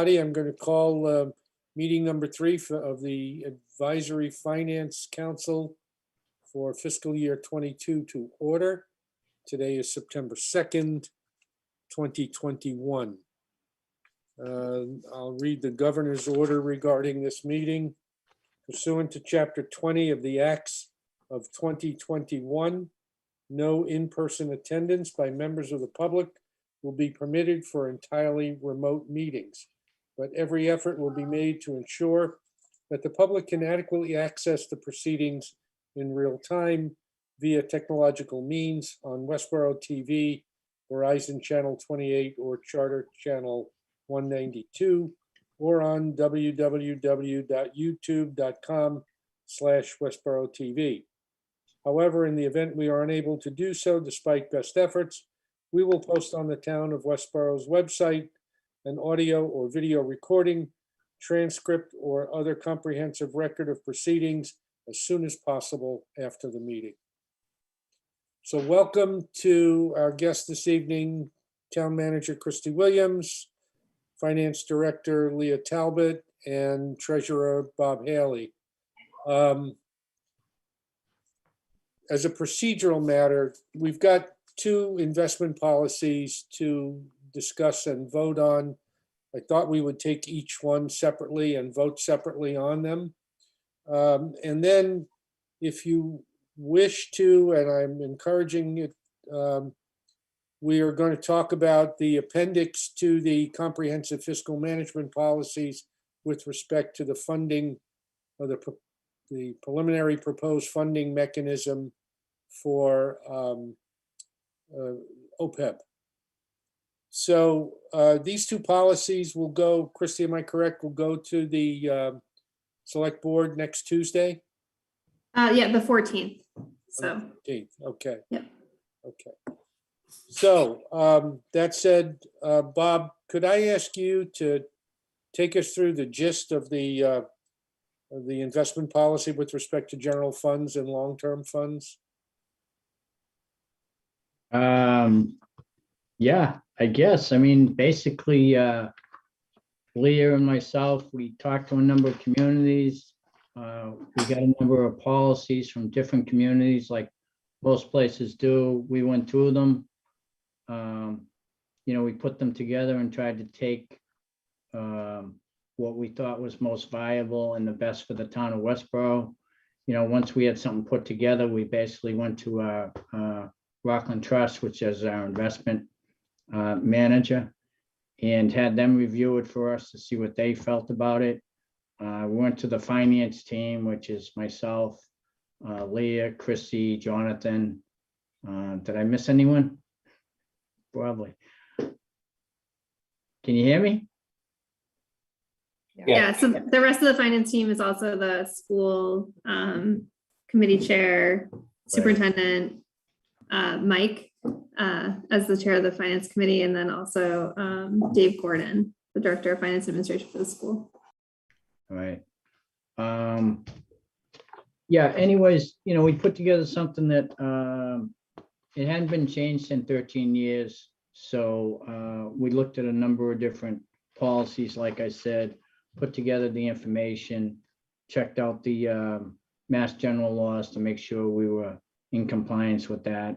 I'm going to call meeting number 3 of the Advisory Finance Council for fiscal year 22 to order. Today is September 2nd, 2021. I'll read the governor's order regarding this meeting. Pursuant to Chapter 20 of the Acts of 2021, no in-person attendance by members of the public will be permitted for entirely remote meetings, but every effort will be made to ensure that the public can adequately access the proceedings in real time via technological means on Westborough TV, Verizon Channel 28, or Charter Channel 192, or on www.youtube.com/Westborough TV. However, in the event we are unable to do so despite best efforts, we will post on the Town of Westborough's website an audio or video recording, transcript, or other comprehensive record of proceedings as soon as possible after the meeting. So welcome to our guest this evening, Town Manager Christy Williams, Finance Director Leah Talbot, and Treasurer Bob Haley. As a procedural matter, we've got 2 investment policies to discuss and vote on. I thought we would take each one separately and vote separately on them. And then if you wish to, and I'm encouraging it, we are going to talk about the appendix to the comprehensive fiscal management policies with respect to the funding of the preliminary proposed funding mechanism for OPEB. So these 2 policies will go, Christy, am I correct, will go to the select board next Tuesday? Yeah, the 14th. So. 14th. Okay. Yep. Okay. So that said, Bob, could I ask you to take us through the gist of the investment policy with respect to general funds and long-term funds? Yeah, I guess. I mean, basically, Leah and myself, we talked to a number of communities. We got a number of policies from different communities, like most places do. We went through them. We put them together and tried to take what we thought was most viable and the best for the town of Westborough. Once we had something put together, we basically went to our Rockland Trust, which is our investment manager, and had them review it for us to see what they felt about it. We went to the finance team, which is myself, Leah, Chrissy, Jonathan. Did I miss anyone? Probably. Can you hear me? Yeah, so the rest of the finance team is also the school committee chair, superintendent, Mike, as the chair of the finance committee, and then also Dave Gordon, the director of finance administration for the school. All right. Yeah, anyways, we put together something that it hadn't been changed in 13 years. So we looked at a number of different policies, like I said, put together the information, checked out the Mass General laws to make sure we were in compliance with that,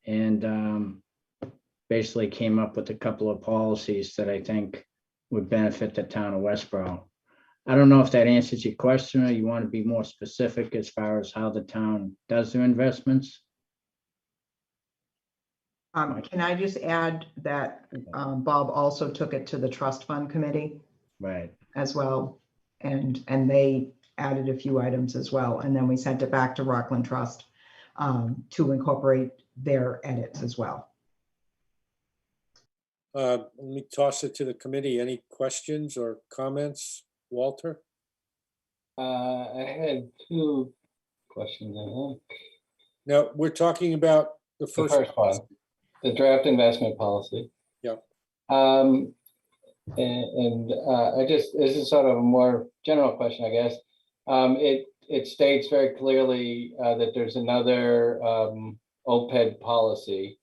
and basically came up with a couple of policies that I think would benefit the town of Westborough. I don't know if that answers your question, or you want to be more specific as far as how the town does their investments. Can I just add that Bob also took it to the trust fund committee, Right. as well, and they added a few items as well, and then we sent it back to Rockland Trust to incorporate their edits as well. Let me toss it to the committee. Any questions or comments, Walter? I had 2 questions, I think. No, we're talking about the The first one, the draft investment policy. Yeah. This is sort of a more general question, I guess. It states very clearly that there's another OPEB policy,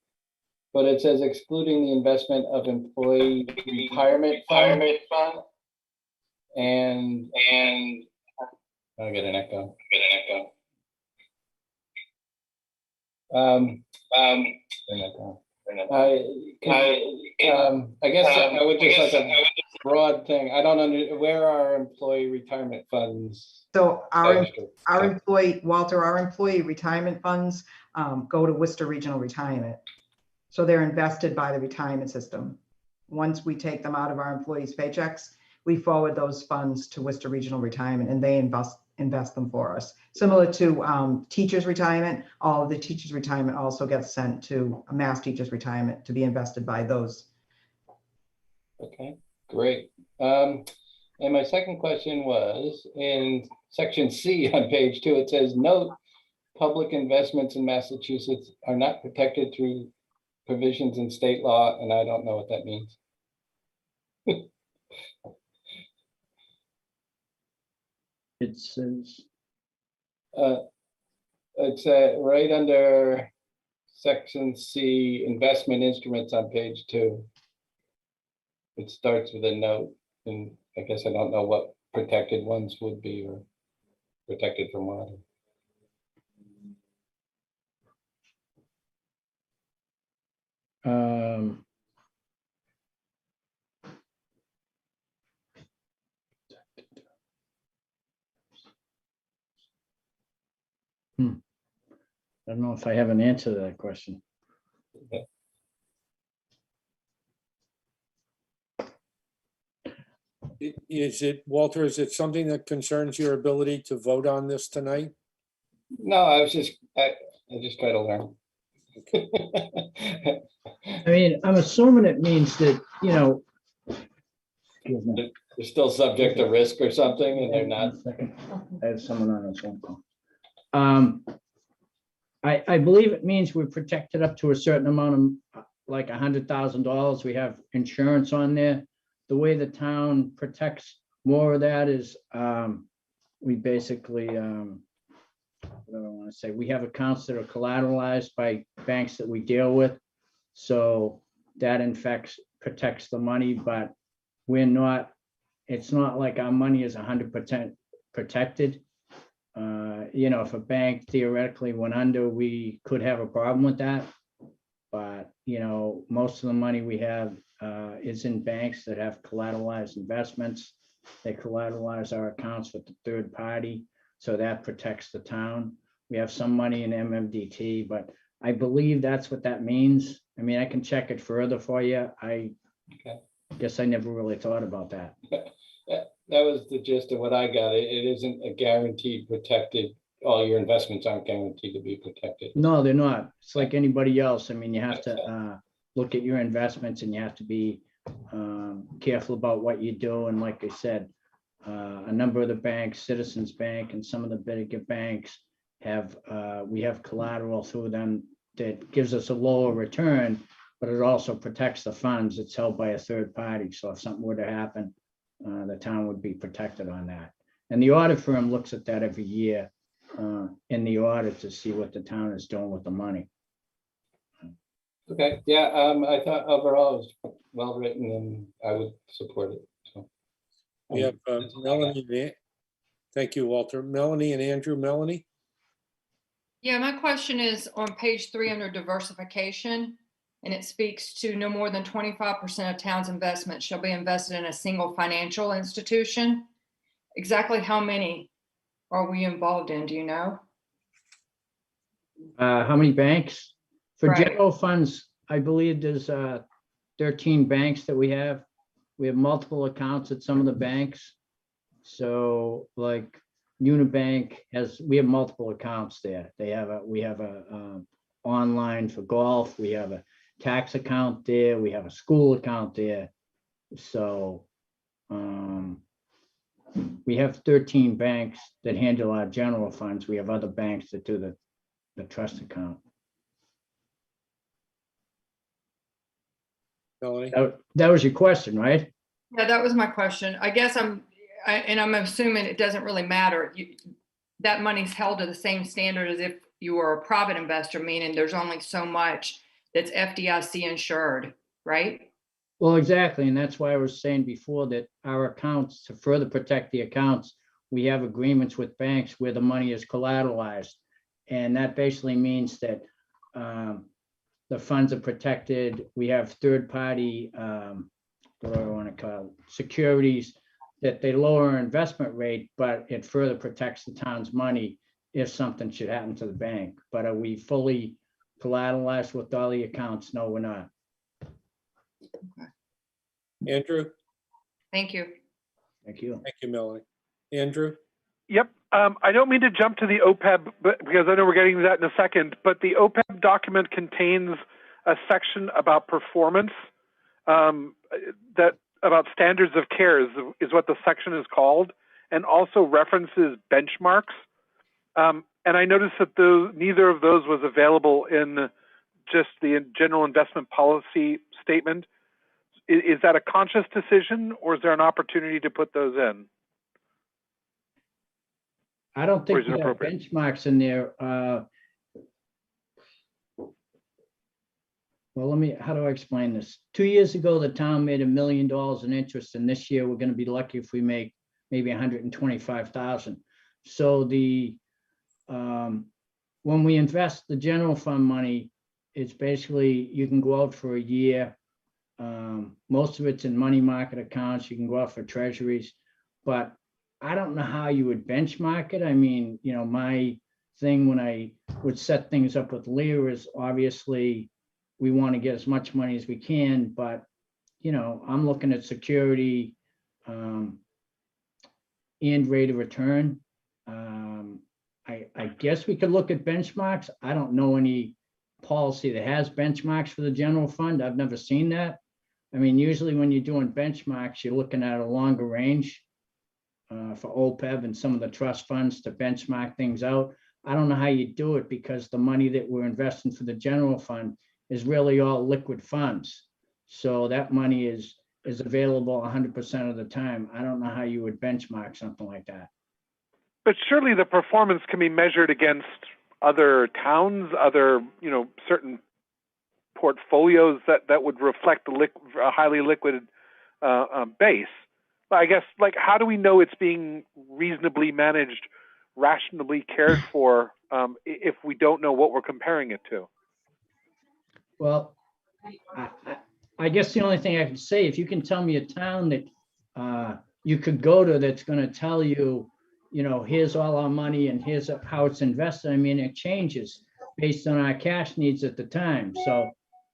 but it says excluding the investment of employee retirement fund. and I get an echo. Turn that down. I guess I would just like a broad thing. I don't where are employee retirement funds? So our registered? employee, Walter, our employee retirement funds go to Worcester Regional Retirement. So they're invested by the retirement system. Once we take them out of our employees' paychecks, we forward those funds to Worcester Regional Retirement and they invest them for us. Similar to teachers' retirement, all of the teachers' retirement also gets sent to a Mass Teachers Retirement to be invested by those. Okay, great. And my second question was in section C on page 2, it says, note, public investments in Massachusetts are not protected through provisions in state law, and I don't know what that means. It says, It's right under section C, investment instruments on page 2. It starts with a note, and I guess I don't know what protected ones would be or protected from what. I don't know if I have an answer to that question. Is it, Walter, is it something that concerns your ability to vote on this tonight? No, I just try to learn. I mean, I'm assuming it means that, you know. Excuse me. They're still subject to risk or something, and they're not. 1 second. I have someone on a phone call. I believe it means we're protected up to a certain amount of, like $100,000. We have insurance on there. The way the town protects more of that is we basically, what do I want to say? We have accounts that are collateralized by banks that we deal with. So that in fact protects the money, but we're not, it's not like our money is 100% protected. You know, if a bank theoretically went under, we could have a problem with that. But, you know, most of the money we have is in banks that have collateralized investments. They collateralize our accounts with the third party. So that protects the town. We have some money in MMDT, but I believe that's what that means. I mean, I can check it further for you. I guess I never really thought about that. That was the gist of what I got. It isn't a guaranteed protected. All your investments aren't guaranteed to be protected. No, they're not. It's like anybody else. I mean, you have to look at your investments and you have to be careful about what you do. And like I said, a number of the banks, Citizens Bank and some of the bigger banks have, we have collateral through them that gives us a lower return, but it also protects the funds. It's held by a third party. So if something were to happen, the town would be protected on that. And the audit firm looks at that every year in the audit to see what the town is doing with the money. Okay, yeah, I thought overall it was well written and I would support it. So, We have Melanie. Thank you, Walter. Melanie and Andrew. Melanie? Yeah, my question is on page 3 under diversification, and it speaks to no more than 25% of town's investments shall be invested in a single financial institution. Exactly how many are we involved in? Do you know? How many banks? For Right. general funds, I believe there's 13 banks that we have. We have multiple accounts at some of the banks. So like Unibank we have multiple accounts there. We have a online for golf. We have a tax account there. We have a school account there. So we have 13 banks that handle our general funds. We have other banks that do the trust account. Melanie? That was your question, right? Yeah, that was my question. I guess I'm assuming it doesn't really matter. That money's held to the same standard as if you were a private investor, meaning there's only so much that's FDIC insured, right? Well, exactly, and that's why I was saying before that our accounts, to further protect the accounts, we have agreements with banks where the money is collateralized. And that basically means that the funds are protected. We have third-party, what do I want to call it, securities, that they lower our investment rate, but it further protects the town's money if something should happen to the bank. But are we fully collateralized with all the accounts? No, we're not. Andrew? Thank you. Thank you. Thank you, Melanie. Andrew? Yep. I don't mean to jump to the OPEB, but because I know we're getting to that in a second, but the OPEB document contains a section about performance, that about standards of care is what the section is called, and also references benchmarks. And I noticed that neither of those was available in just the general investment policy statement. Is that a conscious decision, or is there an opportunity to put those in? I don't Or think is it we have appropriate? benchmarks in there. Well, how do I explain this? 2 years ago, the town made $1 million in interest, and this year we're gonna be lucky if we make maybe 125,000. So when we invest the general fund money, it's basically, you can go out for a year. Most of it's in money market accounts. You can go out for treasuries, but I don't know how you would benchmark it. I mean, my thing when I would set things up with Lear is obviously we want to get as much money as we can, but I'm looking at security and rate of return. I guess we could look at benchmarks. I don't know any policy that has benchmarks for the general fund. I've never seen that. I mean, usually when you're doing benchmarks, you're looking at a longer range for OPEB and some of the trust funds to benchmark things out. I don't know how you do it because the money that we're investing for the general fund is really all liquid funds. So that money is available 100% of the time. I don't know how you would benchmark something like that. But surely the performance can be measured against other towns, other, certain portfolios that would reflect a highly liquid base. I guess, how do we know it's being reasonably managed, rationally cared for, if we don't know what we're comparing it to? Well, I guess the only thing I can say, if you can tell me a town that you could go to that's going to tell you, here's all our money and here's how it's invested. I mean, it changes based on our cash needs at the time. So,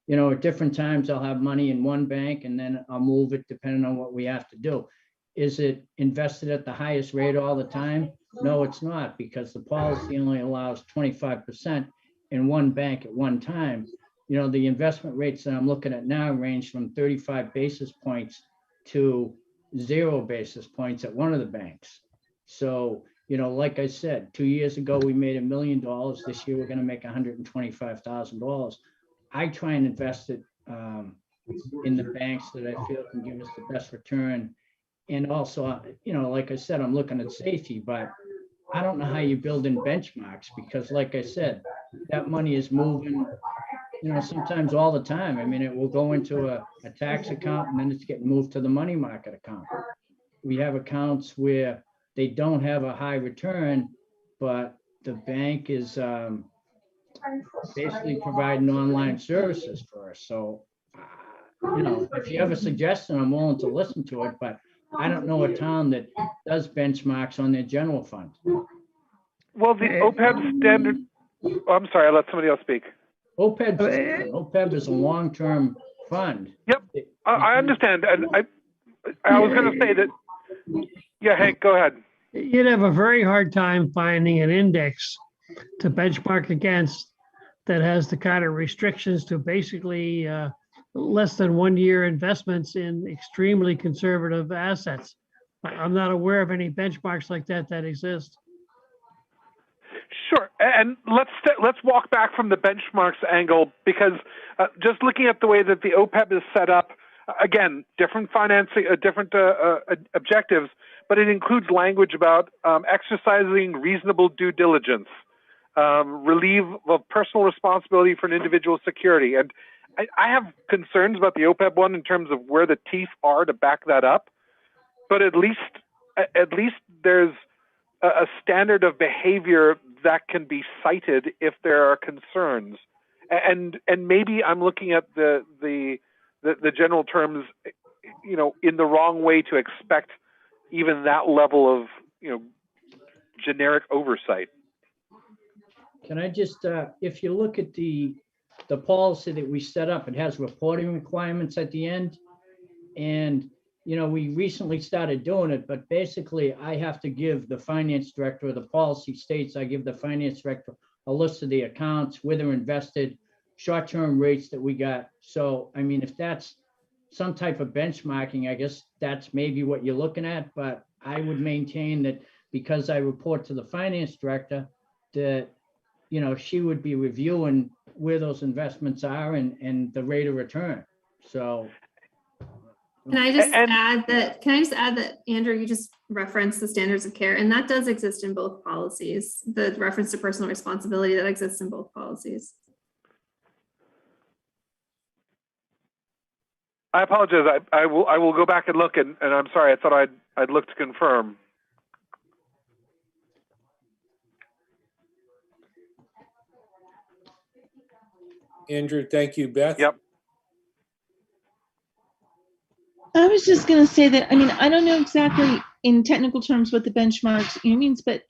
at different times I'll have money in one bank and then I'll move it depending on what we have to do. Is it invested at the highest rate all the time? No, it's not, because the policy only allows 25% in one bank at one time. The investment rates that I'm looking at now range from 35 basis points to 0 basis points at one of the banks. So, like I said, 2 years ago, we made $1 million. This year, we're going to make $125,000. I try and invest it in the banks that I feel can give us the best return. And also, like I said, I'm looking at safety, but I don't know how you build in benchmarks because, like I said, that money is moving, sometimes all the time. I mean, it will go into a tax account and then it's getting moved to the money market account. We have accounts where they don't have a high return, but the bank is basically providing online services for us. So, if you have a suggestion, I'm willing to listen to it, but I don't know a town that does benchmarks on their general fund. Well, the OPEB standard, I'm sorry, I'll let somebody else speak. OPEB is a long-term fund. Yep, I understand. And I was going to say that, yeah, Hank, go ahead. You'd have a very hard time finding an index to benchmark against that has the kind of restrictions to basically less than 1 year investments in extremely conservative assets. I'm not aware of any benchmarks like that exist. Sure, and let's walk back from the benchmarks angle because just looking at the way that the OPEB is set up, again, different financing, different objectives, but it includes language about exercising reasonable due diligence, relieve of personal responsibility for an individual's security, and I have concerns about the OPEB one in terms of where the teeth are to back that up, but at least there's a standard of behavior that can be cited if there are concerns. And maybe I'm looking at the general terms, in the wrong way to expect even that level of, generic oversight. Can I just, if you look at the policy that we set up, it has reporting requirements at the end. And, we recently started doing it, but basically I have to give the finance director, the policy states, I give the finance director a list of the accounts, where they're invested, short-term rates that we got. So, I mean, if that's some type of benchmarking, I guess that's maybe what you're looking at, but I would maintain that because I report to the finance director, that, she would be reviewing where those investments are and the rate of return. So. Can I just add that, Andrew, you just referenced the standards of care, and that does exist in both policies, the reference to personal responsibility that exists in both policies. I apologize. I will go back and look, and I'm sorry. I thought I'd look to confirm. Andrew, thank you. Beth? Yep. I was just going to say that, I don't know exactly in technical terms what the benchmarks means, but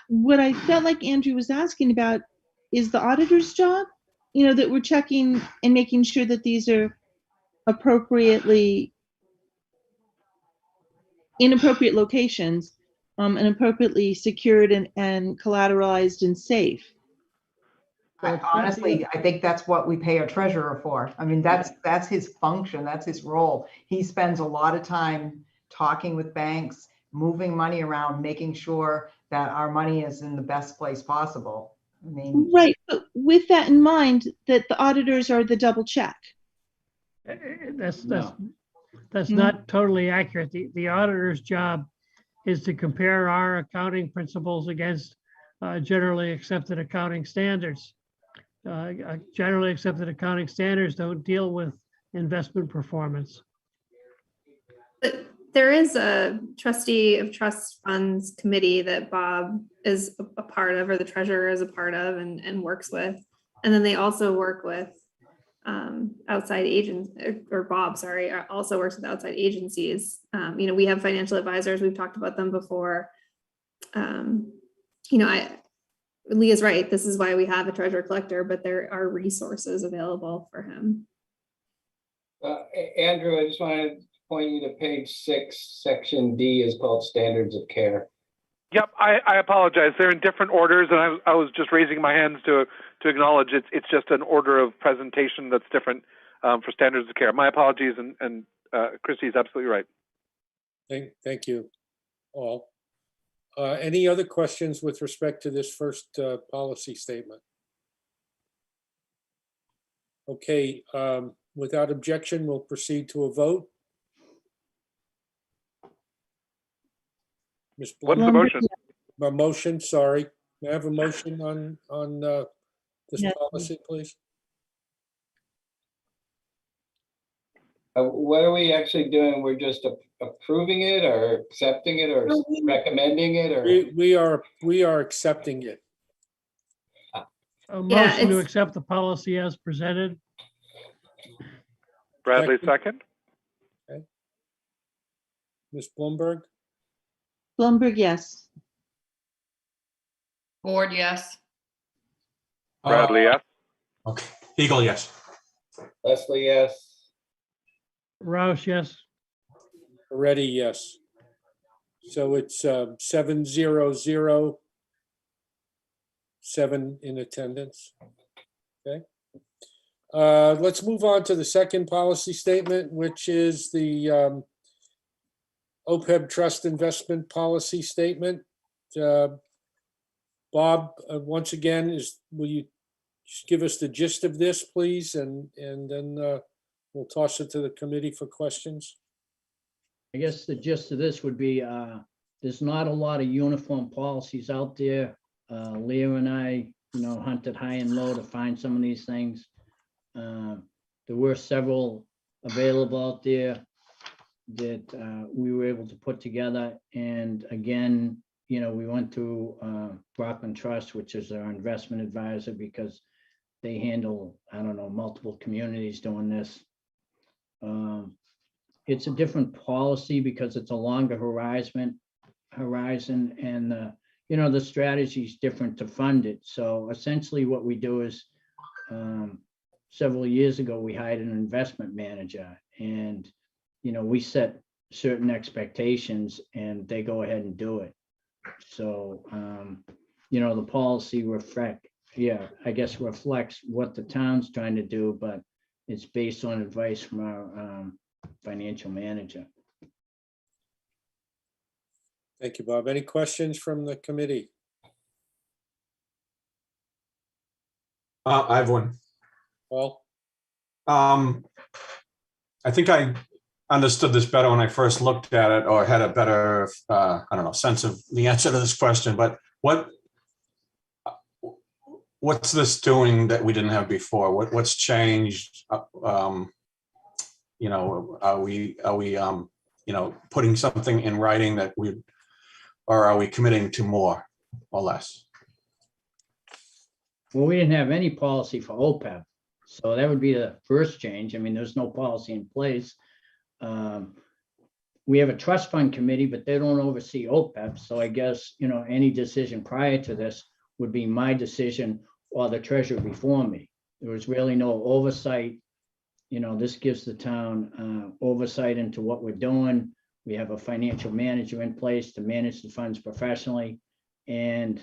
what I felt like Andrew was asking about is the auditor's job, that we're checking and making sure that these are appropriately in appropriate locations and appropriately secured and collateralized and safe. Honestly, I think that's what we pay our treasurer for. That's his function. That's his role. He spends a lot of time talking with banks, moving money around, making sure that our money is in the best place possible. Right. But with that in mind, that the auditors are the double check. That's not totally accurate. The auditor's job is to compare our accounting principles against generally accepted accounting standards. Generally accepted accounting standards don't deal with investment performance. But there is a trustee of trust funds committee that Bob is a part of, or the treasurer is a part of and works with. And then they also work with outside agents, or Bob, sorry, also works with outside agencies. We have financial advisors. We've talked about them before. Leah's right. This is why we have a treasurer collector, but there are resources available for him. Andrew, I just wanted to point you to page 6, section D is called standards of care. Yep, I apologize. They're in different orders, and I was just raising my hands to acknowledge it's just an order of presentation that's different for standards of care. My apologies, and Christy's absolutely right. Thank you all. Any other questions with respect to this first policy statement? Okay, without objection, we'll proceed to a vote. Ms. What's Blum, the motion? a motion, sorry. May I have a motion on this Yes. policy, please? What are we actually doing? We're just approving it or accepting it or recommending it, or? We are accepting it. A motion to it's- accept the policy as presented. Bradley, second. Ms. Bloomberg? Blumberg, yes. Board, yes. Bradley, yes. Okay, Eagle, yes. Leslie, yes. Roush, yes. Ready, yes. So it's 7-0-0, 7 in attendance. Okay. Let's move on to the second policy statement, which is the OPEB Trust Investment Policy Statement. Bob, once again, will you just give us the gist of this, please, and then we'll toss it to the committee for questions. I guess the gist of this would be, there's not a lot of uniform policies out there. Leah and I, hunted high and low to find some of these things. there were several available out there that we were able to put together. And again, you know, we went through Rockland Trust, which is our investment advisor, because they handle, I don't know, multiple communities doing this. It's a different policy because it's a longer horizon, and you know, the strategy is different to fund it. So essentially what we do is several years ago, we hired an investment manager, and you know, we set certain expectations and they go ahead and do it. So you know, the policy reflects what the town's trying to do, but it's based on advice from our financial manager. Thank you, Bob. Any questions from the committee? I have one. Paul? I think I understood this better when I first looked at it, or had a better, I don't know, sense of the answer to this question, but what's this doing that we didn't have before? What's changed? You know, are we you know, putting something in writing that or are we committing to more or less? Well, we didn't have any policy for OPEB, so that would be the first change. I mean, there's no policy in place. We have a trust fund committee, but they don't oversee OPEB. So I guess, you know, any decision prior to this would be my decision or the treasurer before me. There was really no oversight. You know, this gives the town oversight into what we're doing. We have a financial manager in place to manage the funds professionally. And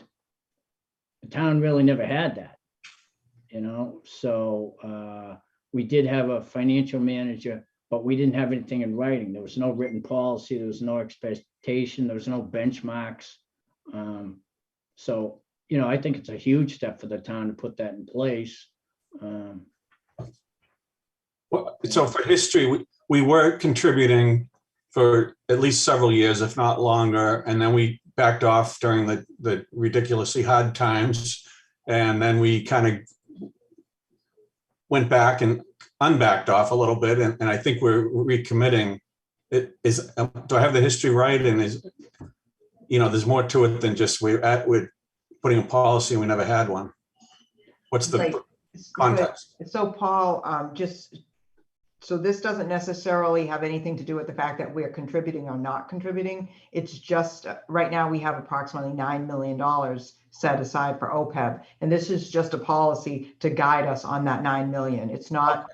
the town really never had that, you know? So we did have a financial manager, but we didn't have anything in writing. There was no written policy. There was no expectation. There was no benchmarks. So, you know, I think it's a huge step for the town to put that in place. Well, so for history, we were contributing for at least several years, if not longer. And then we backed off during the ridiculously hard times. And then we kind of went back and unbacked off a little bit. And I think we're recommitting. Do I have the history right? And you know, there's more to it than just we're putting a policy and we never had one. What's the context? So Paul, so this doesn't necessarily have anything to do with the fact that we're contributing or not contributing. It's just right now we have approximately $9 million set aside for OPEB. And this is just a policy to guide us on that 9 million. It's not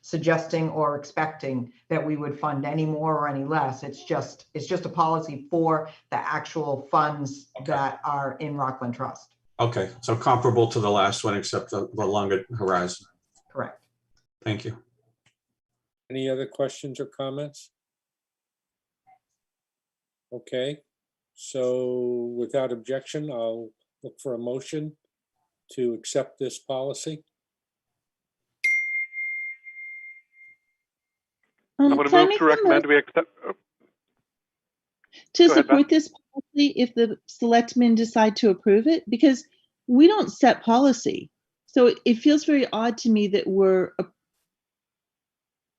suggesting or expecting that we would fund any more or any less. It's just a policy for the actual funds that are in Rockland Trust. Okay, so comparable to the last one, except the longer horizon. Correct. Thank you. Any other questions or comments? Okay, so without objection, I'll look for a motion to accept this policy. I'm going Can I to move make to the recommend we accept. to Go ahead, support this policy if the selectmen decide to approve it? Because we don't set policy. So it feels very odd to me that we're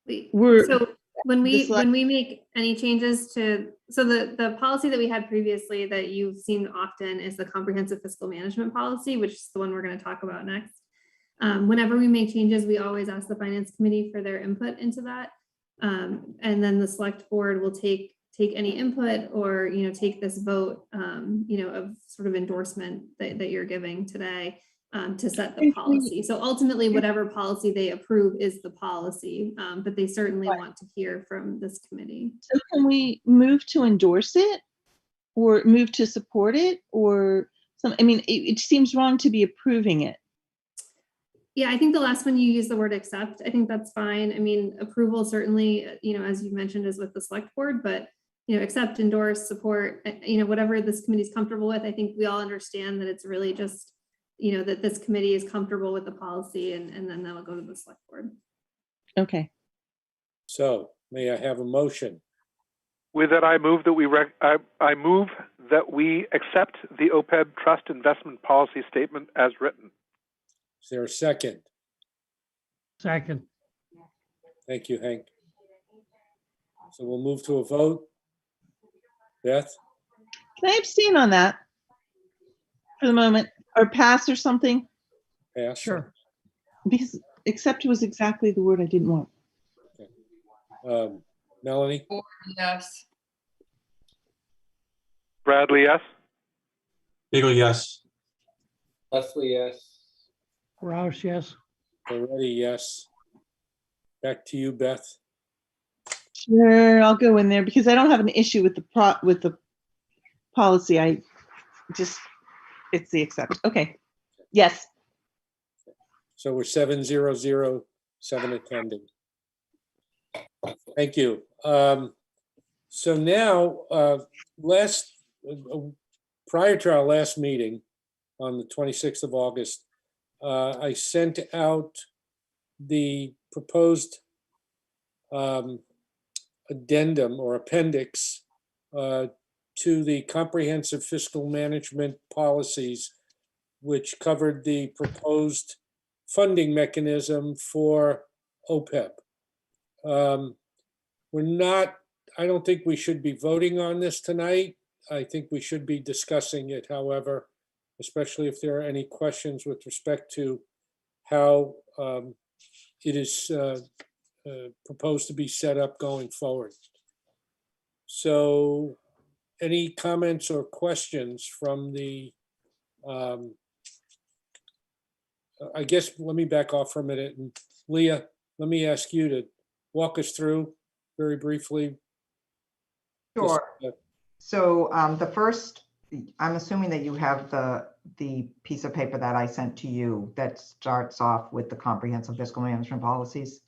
So when we make any changes to, so the policy that we had previously that you've seen often is the comprehensive fiscal management policy, which is the one we're going to talk about next. Whenever we make changes, we always ask the finance committee for their input into that. And then the select board will take any input or, you know, take this vote, you know, of sort of endorsement that you're giving today to set the policy. So ultimately, whatever policy they approve is the policy, but they certainly want to hear from this committee. So can we move to endorse it or move to support it or some, I mean, it seems wrong to be approving it. Yeah, I think the last one you used the word accept. I think that's fine. I mean, approval certainly, you know, as you mentioned, is with the select board, but, you know, accept, endorse, support, you know, whatever this committee is comfortable with. I think we all understand that it's really just, you know, that this committee is comfortable with the policy and then that'll go to the select board. Okay. So may I have a motion? With that, I move that I move that we accept the OPEB trust investment policy statement as written. Is there a second? Second. Thank you, Hank. So we'll move to a vote. Beth, Can I abstain on that for the moment, or pass or something? pass. Sure. Because accept was exactly the word I didn't want. Melanie, Yes. Bradley, yes. Beagle, yes. Leslie, yes. Roush, yes. already, yes. Back to you, Beth. Sure, I'll go in there because I don't have an issue with the policy. I just, it's the accept. Okay. Yes. So we're 7-0-0, 7 attending. Thank you. So now, prior to our last meeting on the 26th of August, I sent out the proposed addendum or appendix to the comprehensive fiscal management policies, which covered the proposed funding mechanism for OPEB. I don't think we should be voting on this tonight. I think we should be discussing it, however, especially if there are any questions with respect to how it is proposed to be set up going forward. So any comments or questions from the, I guess, let me back off for a minute. And Leah, let me ask you to walk us through very briefly. Sure. Just, So the first, I'm assuming that you have the piece of paper that I sent to you that starts off with the comprehensive fiscal management policies.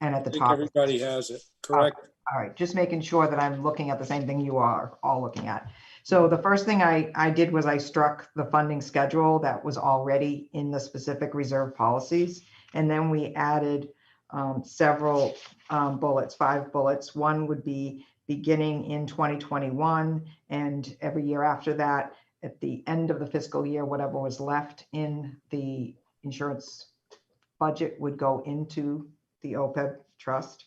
And at the I think top. everybody has it, correct? All right, just making sure that I'm looking at the same thing you are all looking at. So the first thing I did was I struck the funding schedule that was already in the specific reserve policies. And then we added several bullets, 5 bullets. One would be beginning in 2021 and every year after that, at the end of the fiscal year, whatever was left in the insurance budget would go into the OPEB trust.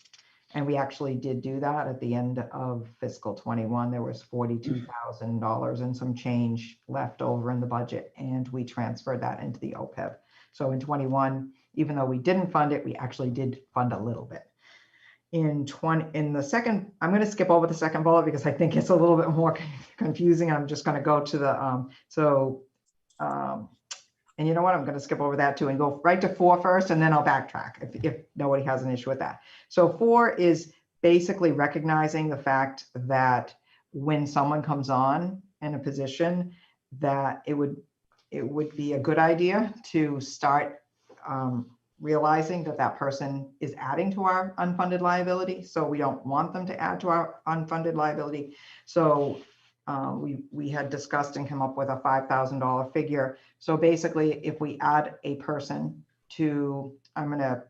And we actually did do that at the end of fiscal 21. There was $42,000 and some change left over in the budget, and we transferred that into the OPEB. So in 21, even though we didn't fund it, we actually did fund a little bit. In the second, I'm going to skip over the second bullet because I think it's a little bit more confusing. I'm just going to go to the and you know what, I'm going to skip over that too and go right to 4 first, and then I'll backtrack if nobody has an issue with that. So 4 is basically recognizing the fact that when someone comes on in a position, that it would be a good idea to start realizing that that person is adding to our unfunded liability. So we don't want them to add to our unfunded liability. So we had discussed and come up with a $5,000 figure. So basically, if we add a person to, I'm going to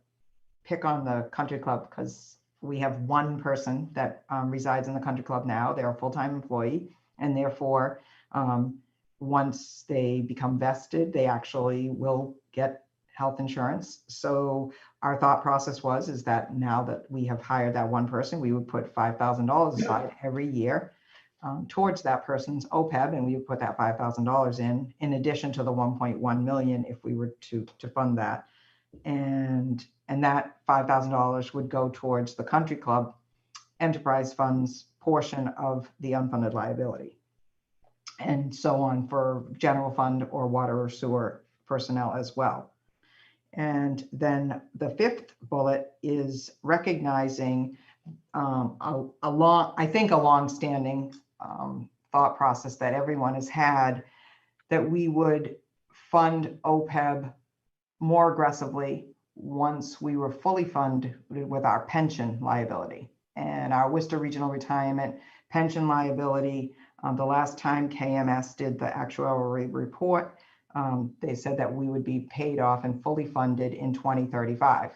pick on the country club because we have one person that resides in the country club now. They're a full-time employee, and therefore, once they become vested, they actually will get health insurance. So our thought process is that now that we have hired that one person, we would put $5,000 aside every year towards that person's OPEB, and we would put that $5,000 in addition to the 1.1 million if we were to fund that. And that $5,000 would go towards the country club enterprise funds portion of the unfunded liability, and so on for general fund or water or sewer personnel as well. And then the 5th bullet is recognizing I think a long-standing thought process that everyone has had, that we would fund OPEB more aggressively once we were fully funded with our pension liability. And our Worcester Regional Retirement pension liability, the last time KMS did the actuarial report, they said that we would be paid off and fully funded in 2035.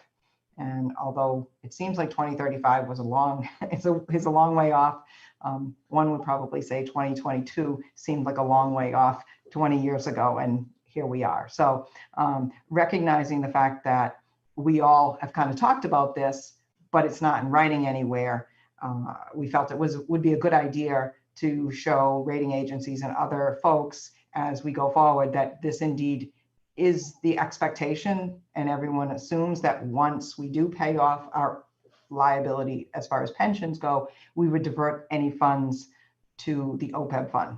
And although it seems like 2035 was is a long way off, one would probably say 2022 seemed like a long way off 20 years ago, and here we are. So recognizing the fact that we all have kind of talked about this, but it's not in writing anywhere. We felt it would be a good idea to show rating agencies and other folks as we go forward that this indeed is the expectation, and everyone assumes that once we do pay off our liability as far as pensions go, we would divert any funds to the OPEB fund.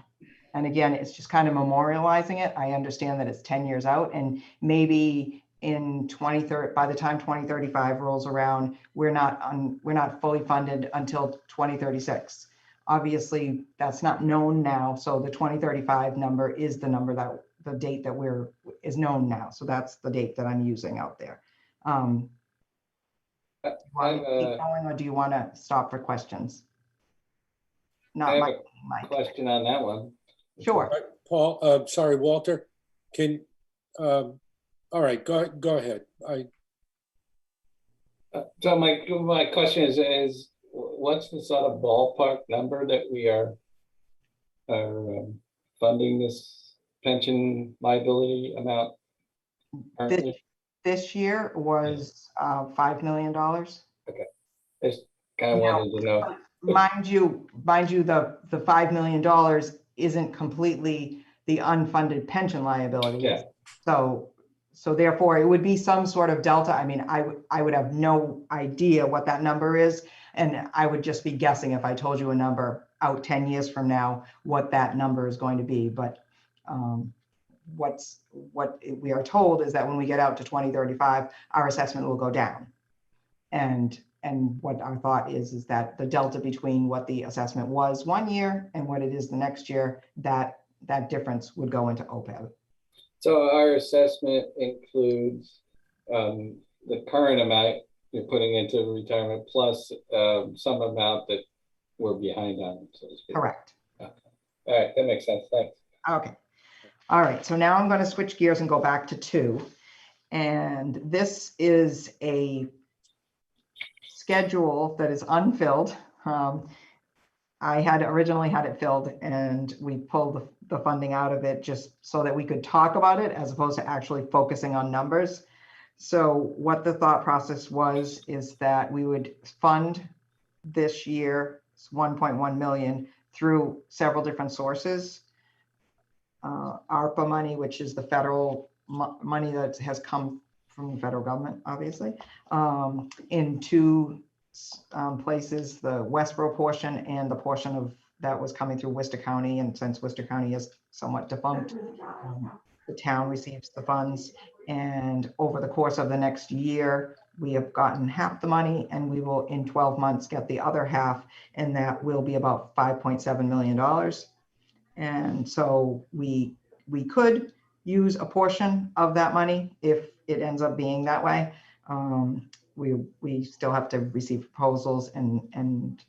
And again, it's just kind of memorializing it. I understand that it's 10 years out, and maybe in 2030, by the time 2035 rolls around, we're not fully funded until 2036. Obviously, that's not known now. So the 2035 number is the number that the date that is known now. So that's the date that I'm using out there. Do you want me to keep going, or do you want to stop for questions? I have Not a question on that one. Sure. Paul, sorry, Walter, all right, go ahead. So my question is what's the sort of ballpark number that we are funding this pension liability amount currently? This year was $5 million. Okay, just kind of wanted to know. Mind you, the $5 million isn't completely the unfunded pension liability. Yeah. So therefore, it would be some sort of delta. I mean, I would have no idea what that number is, and I would just be guessing if I told you a number out 10 years from now, what that number is going to be. But what we are told is that when we get out to 2035, our assessment will go down. And what our thought is that the delta between what the assessment was one year and what it is the next year, that difference would go into OPEB. So our assessment includes the current amount you're putting into retirement plus some amount that we're behind on, so to speak. Correct. Okay. All right, that makes sense. Thanks. Okay. All right. So now I'm going to switch gears and go back to 2. And this is a schedule that is unfilled. I had originally had it filled, and we pulled the funding out of it just so that we could talk about it as opposed to actually focusing on numbers. So what the thought process was is that we would fund this year 1.1 million through several different sources. ARPA money, which is the federal money that has come from the federal government, obviously, in 2 places, the Westborough portion and the portion of that was coming through Worcester County. And since Worcester County is somewhat defunct, the town receives the funds. And over the course of the next year, we have gotten half the money, and we will in 12 months get the other half, and that will be about $5.7 million. And so we could use a portion of that money if it ends up being that way. We still have to receive proposals and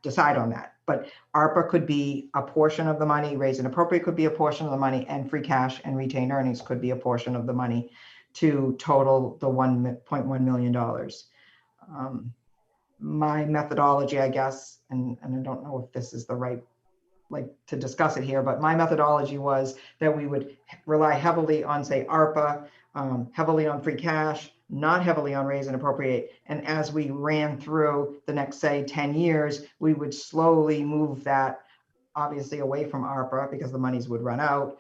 decide on that. But ARPA could be a portion of the money, Raise and Appropriate could be a portion of the money, and free cash and retained earnings could be a portion of the money to total the $1.1 million. My methodology, I guess, and I don't know if this is the right to discuss it here, but my methodology was that we would rely heavily on, say, ARPA, heavily on free cash, not heavily on Raise and Appropriate. And as we ran through the next, say, 10 years, we would slowly move that obviously away from ARPA because the monies would run out,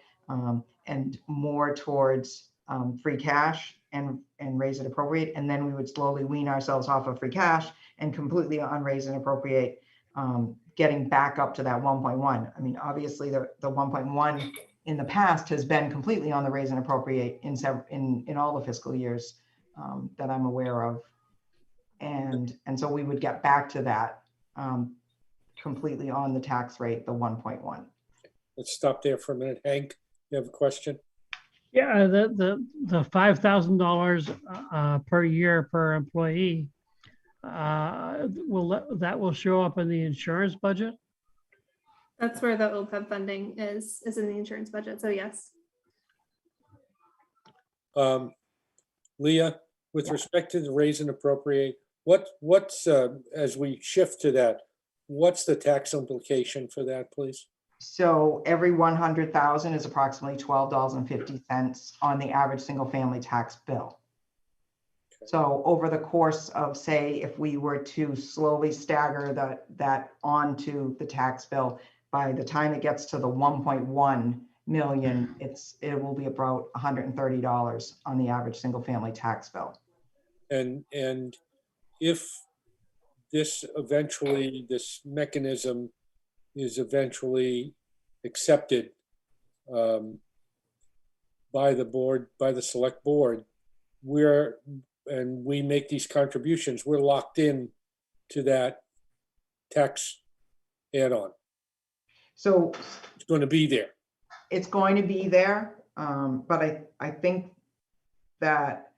and more towards free cash and Raise and Appropriate. And then we would slowly wean ourselves off of free cash and completely on Raise and Appropriate, getting back up to that 1.1. I mean, obviously the 1.1 in the past has been completely on the Raise and Appropriate in all the fiscal years that I'm aware of. And so we would get back to that completely on the tax rate, the 1.1. Let's stop there for a minute. Hank, you have a question? Yeah, the $5,000 per year per employee, that will show up in the insurance budget? That's where the OPEB funding is in the insurance budget. So yes. Leah, with respect to the Raise and Appropriate, what's as we shift to that, what's the tax implication for that, please? So every 100,000 is approximately $12.50 on the average single family tax bill. So over the course of, say, if we were to slowly stagger that onto the tax bill, by the time it gets to the 1.1 million, it will be about $130 on the average single family tax bill. And if this mechanism is eventually accepted by the board, by the select board, we make these contributions, we're locked in to that tax add-on. So It's going to be there. it's going to be there, but I think that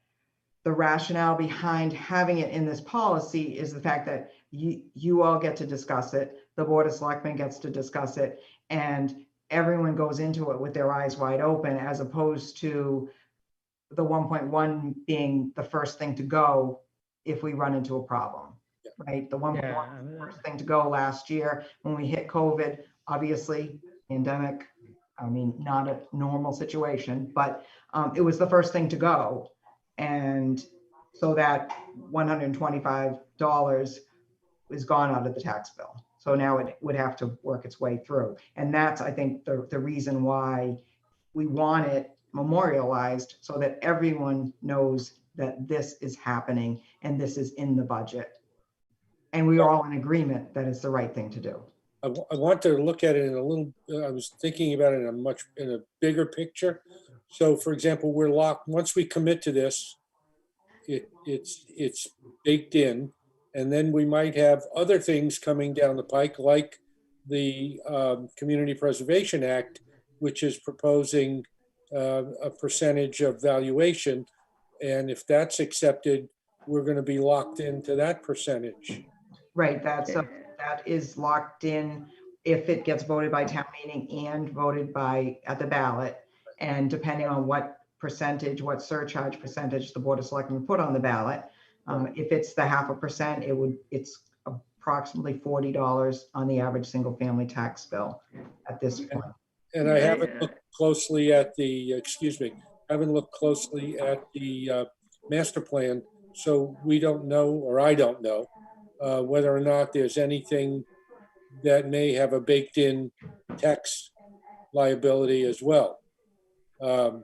the rationale behind having it in this policy is the fact that you all get to discuss it, the Board of Selectmen gets to discuss it, and everyone goes into it with their eyes wide open, as opposed to the 1.1 being the first thing to go if we run into a problem, right? The 1.1 was the first thing to go last year when we hit COVID, obviously, pandemic. I mean, not a normal situation, but it was the first thing to go. And so that $125 is gone out of the tax bill. So now it would have to work its way through. And that's, I think, the reason why we want it memorialized, so that everyone knows that this is happening and this is in the budget. And we are all in agreement that it's the right thing to do. I want to look at it in a little, I was thinking about it in a bigger picture. So for example, we're locked, once we commit to this, it's baked in, and then we might have other things coming down the pike, like the Community Preservation Act, which is proposing a percentage of valuation. And if that's accepted, we're going to be locked into that percentage. Right, that is locked in if it gets voted by town meeting and voted at the ballot. And depending on what percentage, what surcharge percentage the Board of Selectmen put on the ballot, if it's the 0.5%, it's approximately $40 on the average single family tax bill at this point. And I haven't looked closely at the, master plan, so we don't know, or I don't know, whether or not there's anything that may have a baked-in tax liability as well. And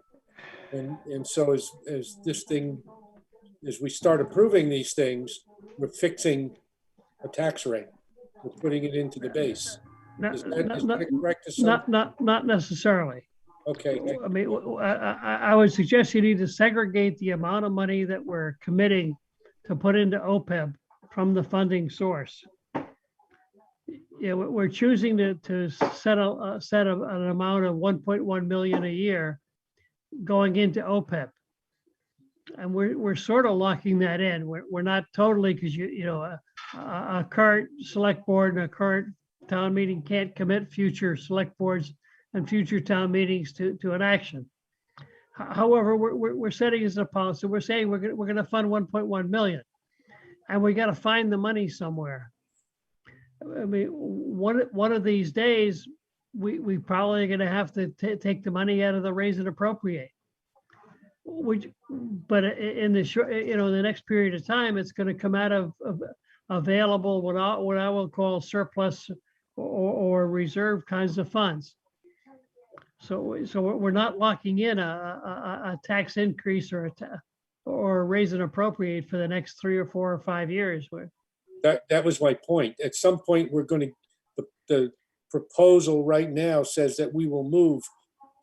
so as we start approving these things, we're fixing a tax rate. We're putting it into the base. Is that correct? Not necessarily. Okay. I mean, I would suggest you need to segregate the amount of money that we're committing to put into OPEB from the funding source. Yeah, we're choosing to set an amount of 1.1 million a year going into OPEB. And we're sort of locking that in. We're not totally, because a current select board and a current town meeting can't commit future select boards and future town meetings to an action. However, we're setting as a policy. We're saying we're going to fund 1.1 million, and we got to find the money somewhere. I mean, one of these days, we probably are going to have to take the money out of the raise and appropriate. But in the short, the next period of time, it's going to come out of available what I will call surplus or reserve kinds of funds. So we're not locking in a tax increase or a raise and appropriate for the next 3 or 4 or 5 years. That was my point. At some point, we're going to, the proposal right now says that we will move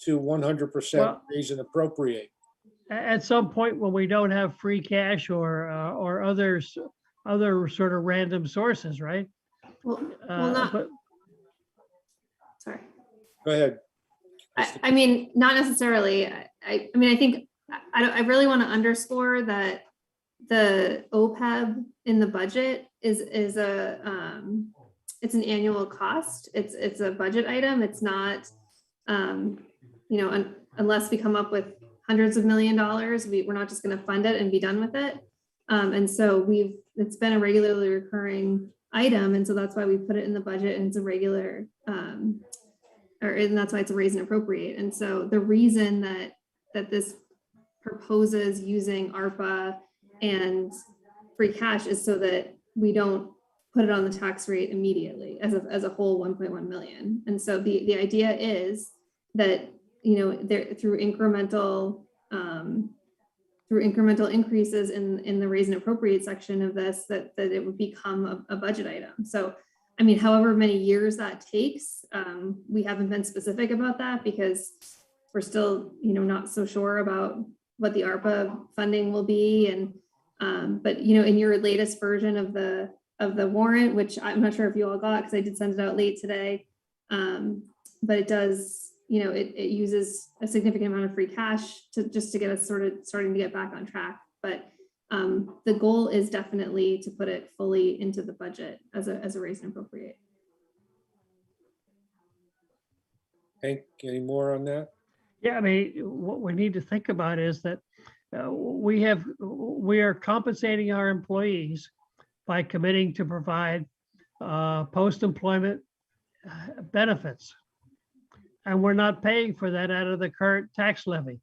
to 100% raise and appropriate. At some point when we don't have free cash or other sort of random sources, right? Sorry. Go ahead. I mean, not necessarily. I mean, I think I really want to underscore that the OPEB in the budget is it's an annual cost. It's a budget item. It's not, unless we come up with hundreds of $1 million, we're not just going to fund it and be done with it. And so it's been a regularly recurring item. And so that's why we put it in the budget, and it's a regular, and that's why it's a raise and appropriate. And so the reason that this proposes using ARPA and free cash is so that we don't put it on the tax rate immediately as a whole 1.1 million. And so the idea is that, you know, there through incremental increases in the raise and appropriate section of this, that it would become a budget item. So, I mean, however many years that takes, we haven't been specific about that because we're still, you know, not so sure about what the ARPA funding will be. And, but, you know, in your latest version of the warrant, which I'm not sure if you all got, because I did send it out late today, but it does, you know, it uses a significant amount of free cash to get us sort of starting to get back on track. But the goal is definitely to put it fully into the budget as a raise and appropriate. Hank, any more on that? Yeah, I mean, what we need to think about is that we are compensating our employees by committing to provide post-employment benefits. And we're not paying for that out of the current tax levy.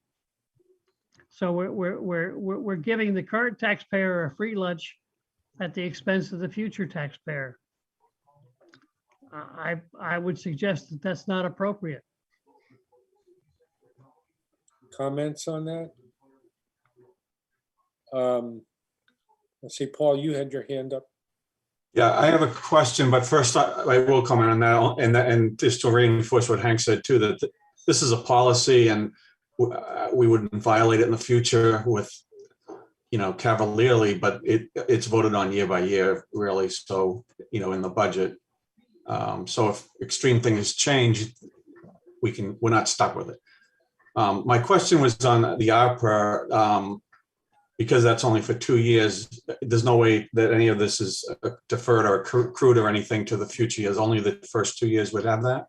So we're giving the current taxpayer a free lunch at the expense of the future taxpayer. I would suggest that that's not appropriate. Comments on that? Let's see, Paul, you had your hand up. Yeah, I have a question, but first I will comment on that, and just to reinforce what Hank said too, that this is a policy and we wouldn't violate it in the future with, you know, cavalierly, but it's voted on year by year, really. So, you know, in the budget. So if extreme things change, we're not stuck with it. My question was on the ARPA, because that's only for 2 years. There's no way that any of this is deferred or accrued or anything to the future years. Only the first 2 years would have that?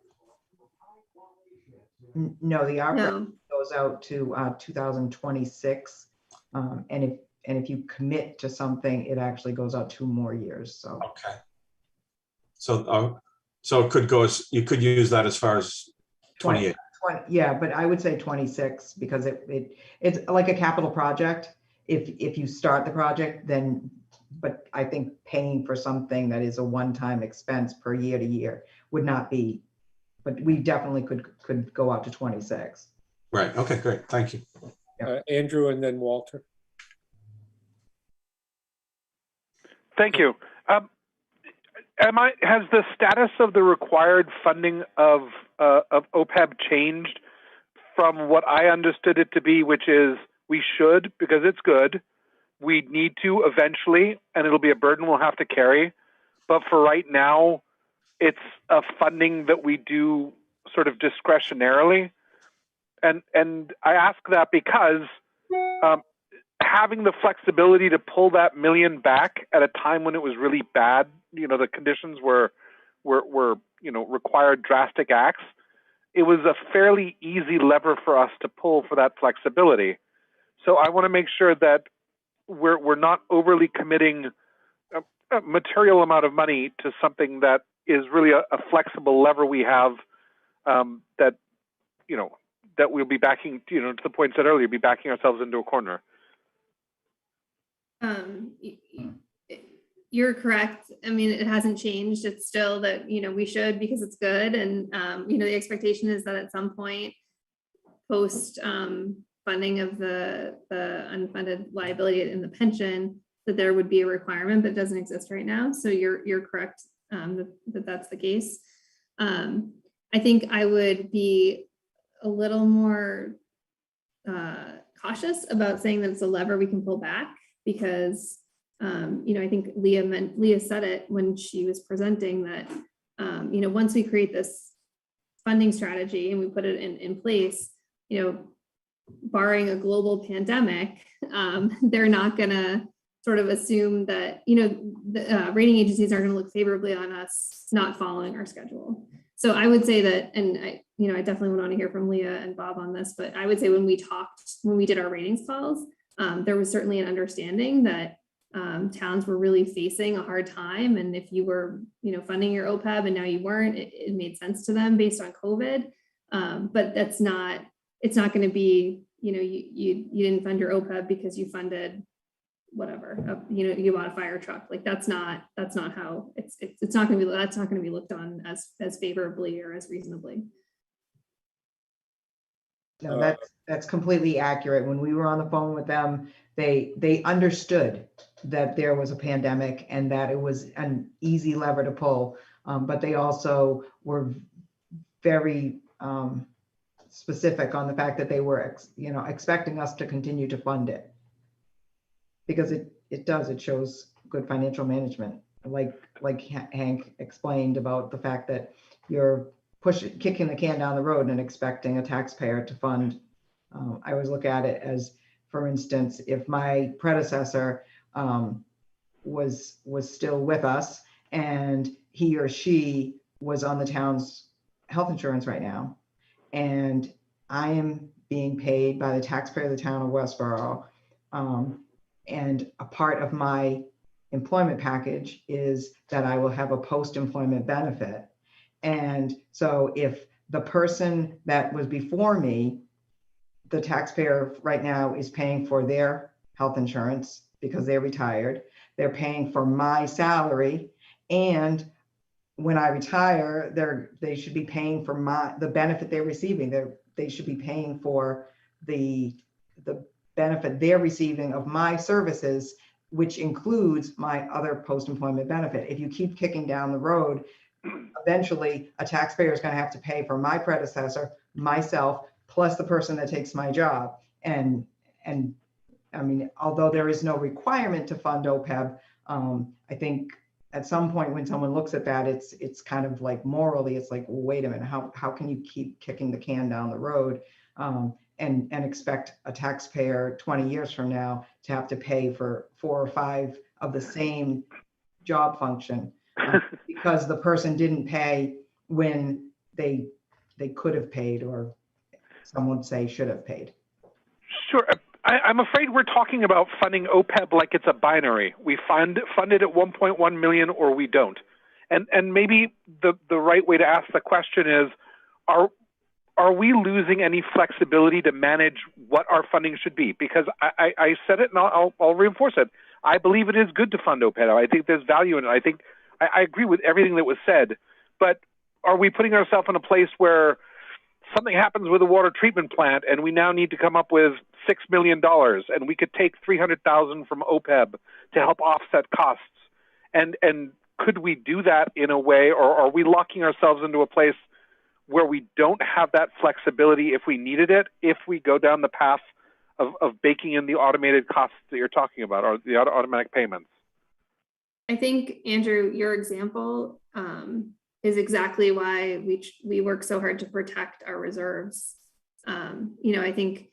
No, the ARPA No. goes out to 2026. And if you commit to something, it actually goes out 2 more years. So Okay. So it could go, you could use that as far as 28. Yeah, but I would say 26 because it's like a capital project. If you start the project, then, but I think paying for something that is a one-time expense per year to year would not be, but we definitely could go out to 26. Right. Okay, great. Thank you. Andrew and then Walter. Thank you. Has the status of the required funding of OPEB changed from what I understood it to be, which is we should, because it's good, we need to eventually, and it'll be a burden we'll have to carry. But for right now, it's a funding that we do sort of discretionarily. And I ask that because having the flexibility to pull that $1 million back at a time when it was really bad, you know, the conditions were you know, required drastic acts, it was a fairly easy lever for us to pull for that flexibility. So I want to make sure that we're not overly committing a material amount of money to something that is really a flexible lever we have, that, you know, that we'll be backing, you know, to the point said earlier, be backing ourselves into a corner. You're correct. I mean, it hasn't changed. It's still that, you know, we should because it's good. And, you know, the expectation is that at some point post funding of the unfunded liability in the pension, that there would be a requirement that doesn't exist right now. So you're correct that that's the case. I think I would be a little more cautious about saying that it's a lever we can pull back because, you know, I think Leah said it when she was presenting that, you know, once we create this funding strategy and we put it in place, you know, barring a global pandemic, they're not going to sort of assume that, you know, the rating agencies are going to look favorably on us not following our schedule. So I would say that, and you know, I definitely would want to hear from Leah and Bob on this, but I would say when we did our ratings calls, there was certainly an understanding that towns were really facing a hard time. And if you were, you know, funding your OPEB and now you weren't, it made sense to them based on COVID. But it's not going to be, you know, you didn't fund your OPEB because you funded, whatever, you bought a fire truck. Like that's not how it's not going to be, that's not going to be looked on as favorably or as reasonably. No, that's completely accurate. When we were on the phone with them, they understood that there was a pandemic and that it was an easy lever to pull. But they also were very specific on the fact that they were, expecting us to continue to fund it. Because it shows good financial management. Like Hank explained about the fact that you're kicking the can down the road and expecting a taxpayer to fund. I always look at it as, for instance, if my predecessor was still with us and he or she was on the town's health insurance right now, and I am being paid by the taxpayer of the town of Westborough, and a part of my employment package is that I will have a post-employment benefit. And so if the person that was before me, the taxpayer right now is paying for their health insurance because they're retired, they're paying for my salary, and when I retire, they should be paying for the benefit they're receiving. They should be paying for the benefit they're receiving of my services, which includes my other post-employment benefit. If you keep kicking down the road, eventually a taxpayer is going to have to pay for my predecessor, myself, plus the person that takes my job. And I mean, although there is no requirement to fund OPEB, I think at some point when someone looks at that, it's kind of like morally, it's like, well, wait a minute, how can you keep kicking the can down the road and expect a taxpayer 20 years from now to have to pay for 4 or 5 of the same job function because the person didn't pay when they could have paid, or some would say should have paid. Sure. I'm afraid we're talking about funding OPEB like it's a binary. We fund it at 1.1 million or we don't. And maybe the right way to ask the question is, are we losing any flexibility to manage what our funding should be? Because I said it and I'll reinforce it. I believe it is good to fund OPEB. I think there's value in it. I think I agree with everything that was said, but are we putting ourselves in a place where something happens with a water treatment plant and we now need to come up with $6 million and we could take 300,000 from OPEB to help offset costs? And could we do that in a way, or are we locking ourselves into a place where we don't have that flexibility if we needed it, if we go down the path of baking in the automated costs that you're talking about, or the automatic payments? I think, Andrew, your example is exactly why we work so hard to protect our reserves. I think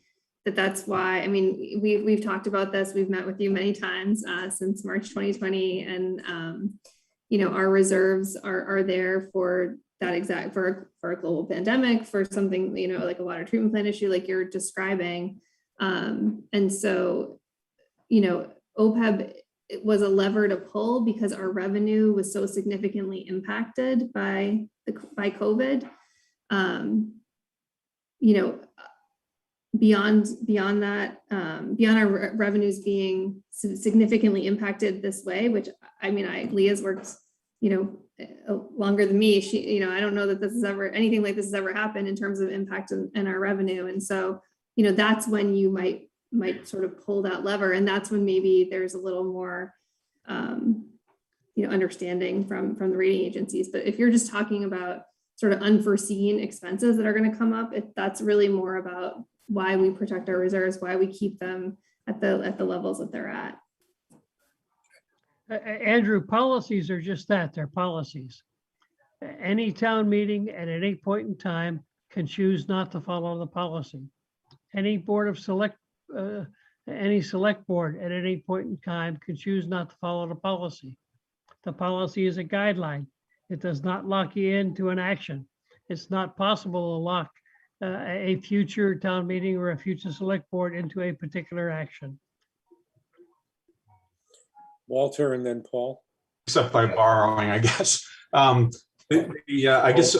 that's why, I mean, we've talked about this, we've met with you many times since March 2020, and our reserves are there for that exact, for a global pandemic, for something, like a water treatment plant issue like you're describing. And so, OPEB, it was a lever to pull because our revenue was so significantly impacted by COVID. Beyond that, beyond our revenues being significantly impacted this way, which I mean, Leah's worked, longer than me. She, I don't know that this is ever anything like this has ever happened in terms of impact in our revenue. And so, that's when you might sort of pull that lever, and that's when maybe there's a little more understanding from the rating agencies. But if you're just talking about sort of unforeseen expenses that are going to come up, that's really more about why we protect our reserves, why we keep them at the levels that they're at. Andrew, policies are just that, they're policies. Any town meeting at any point in time can choose not to follow the policy. Any any select board at any point in time can choose not to follow the policy. The policy is a guideline. It does not lock you into an action. It's not possible to lock a future town meeting or a future select board into a particular action. Walter and then Paul. Except by borrowing, I guess. I guess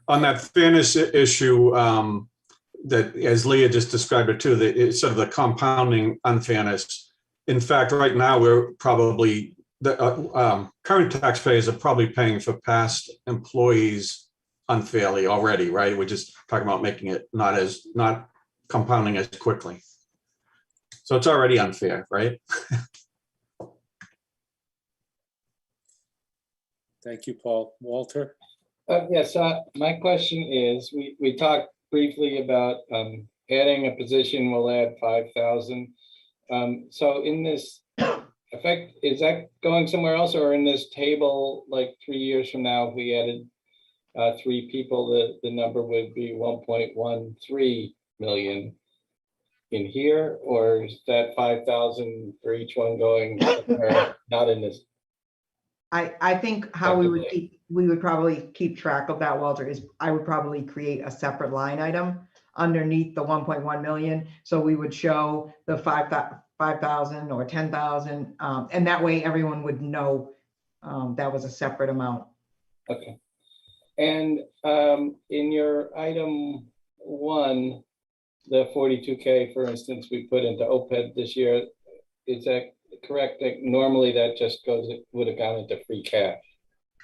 on that fairness issue, that as Leah just described it too, it's sort of the compounding unfairness. in fact, right now, we're probably, the current taxpayers are probably paying for past employees unfairly already, right? We're just talking about making it not compounding as quickly. So it's already unfair, right? Thank you, Paul. Walter? Yes, my question is, we talked briefly about adding a position, we'll add 5,000. So in this effect, is that going somewhere else, or in this table, like 3 years from now, if we added 3 people, the number would be 1.13 million in here, or is that 5,000 for each one going somewhere not in this? I think how we would probably keep track of that, Walter, is I would probably create a separate line item underneath the 1.1 million. So we would show the 5,000 or 10,000, and that way everyone would know that was a separate amount. Okay. And in your item 1, the 42K, for instance, we put into OPEB this year, is that correct? That normally that just would have gone into free cash.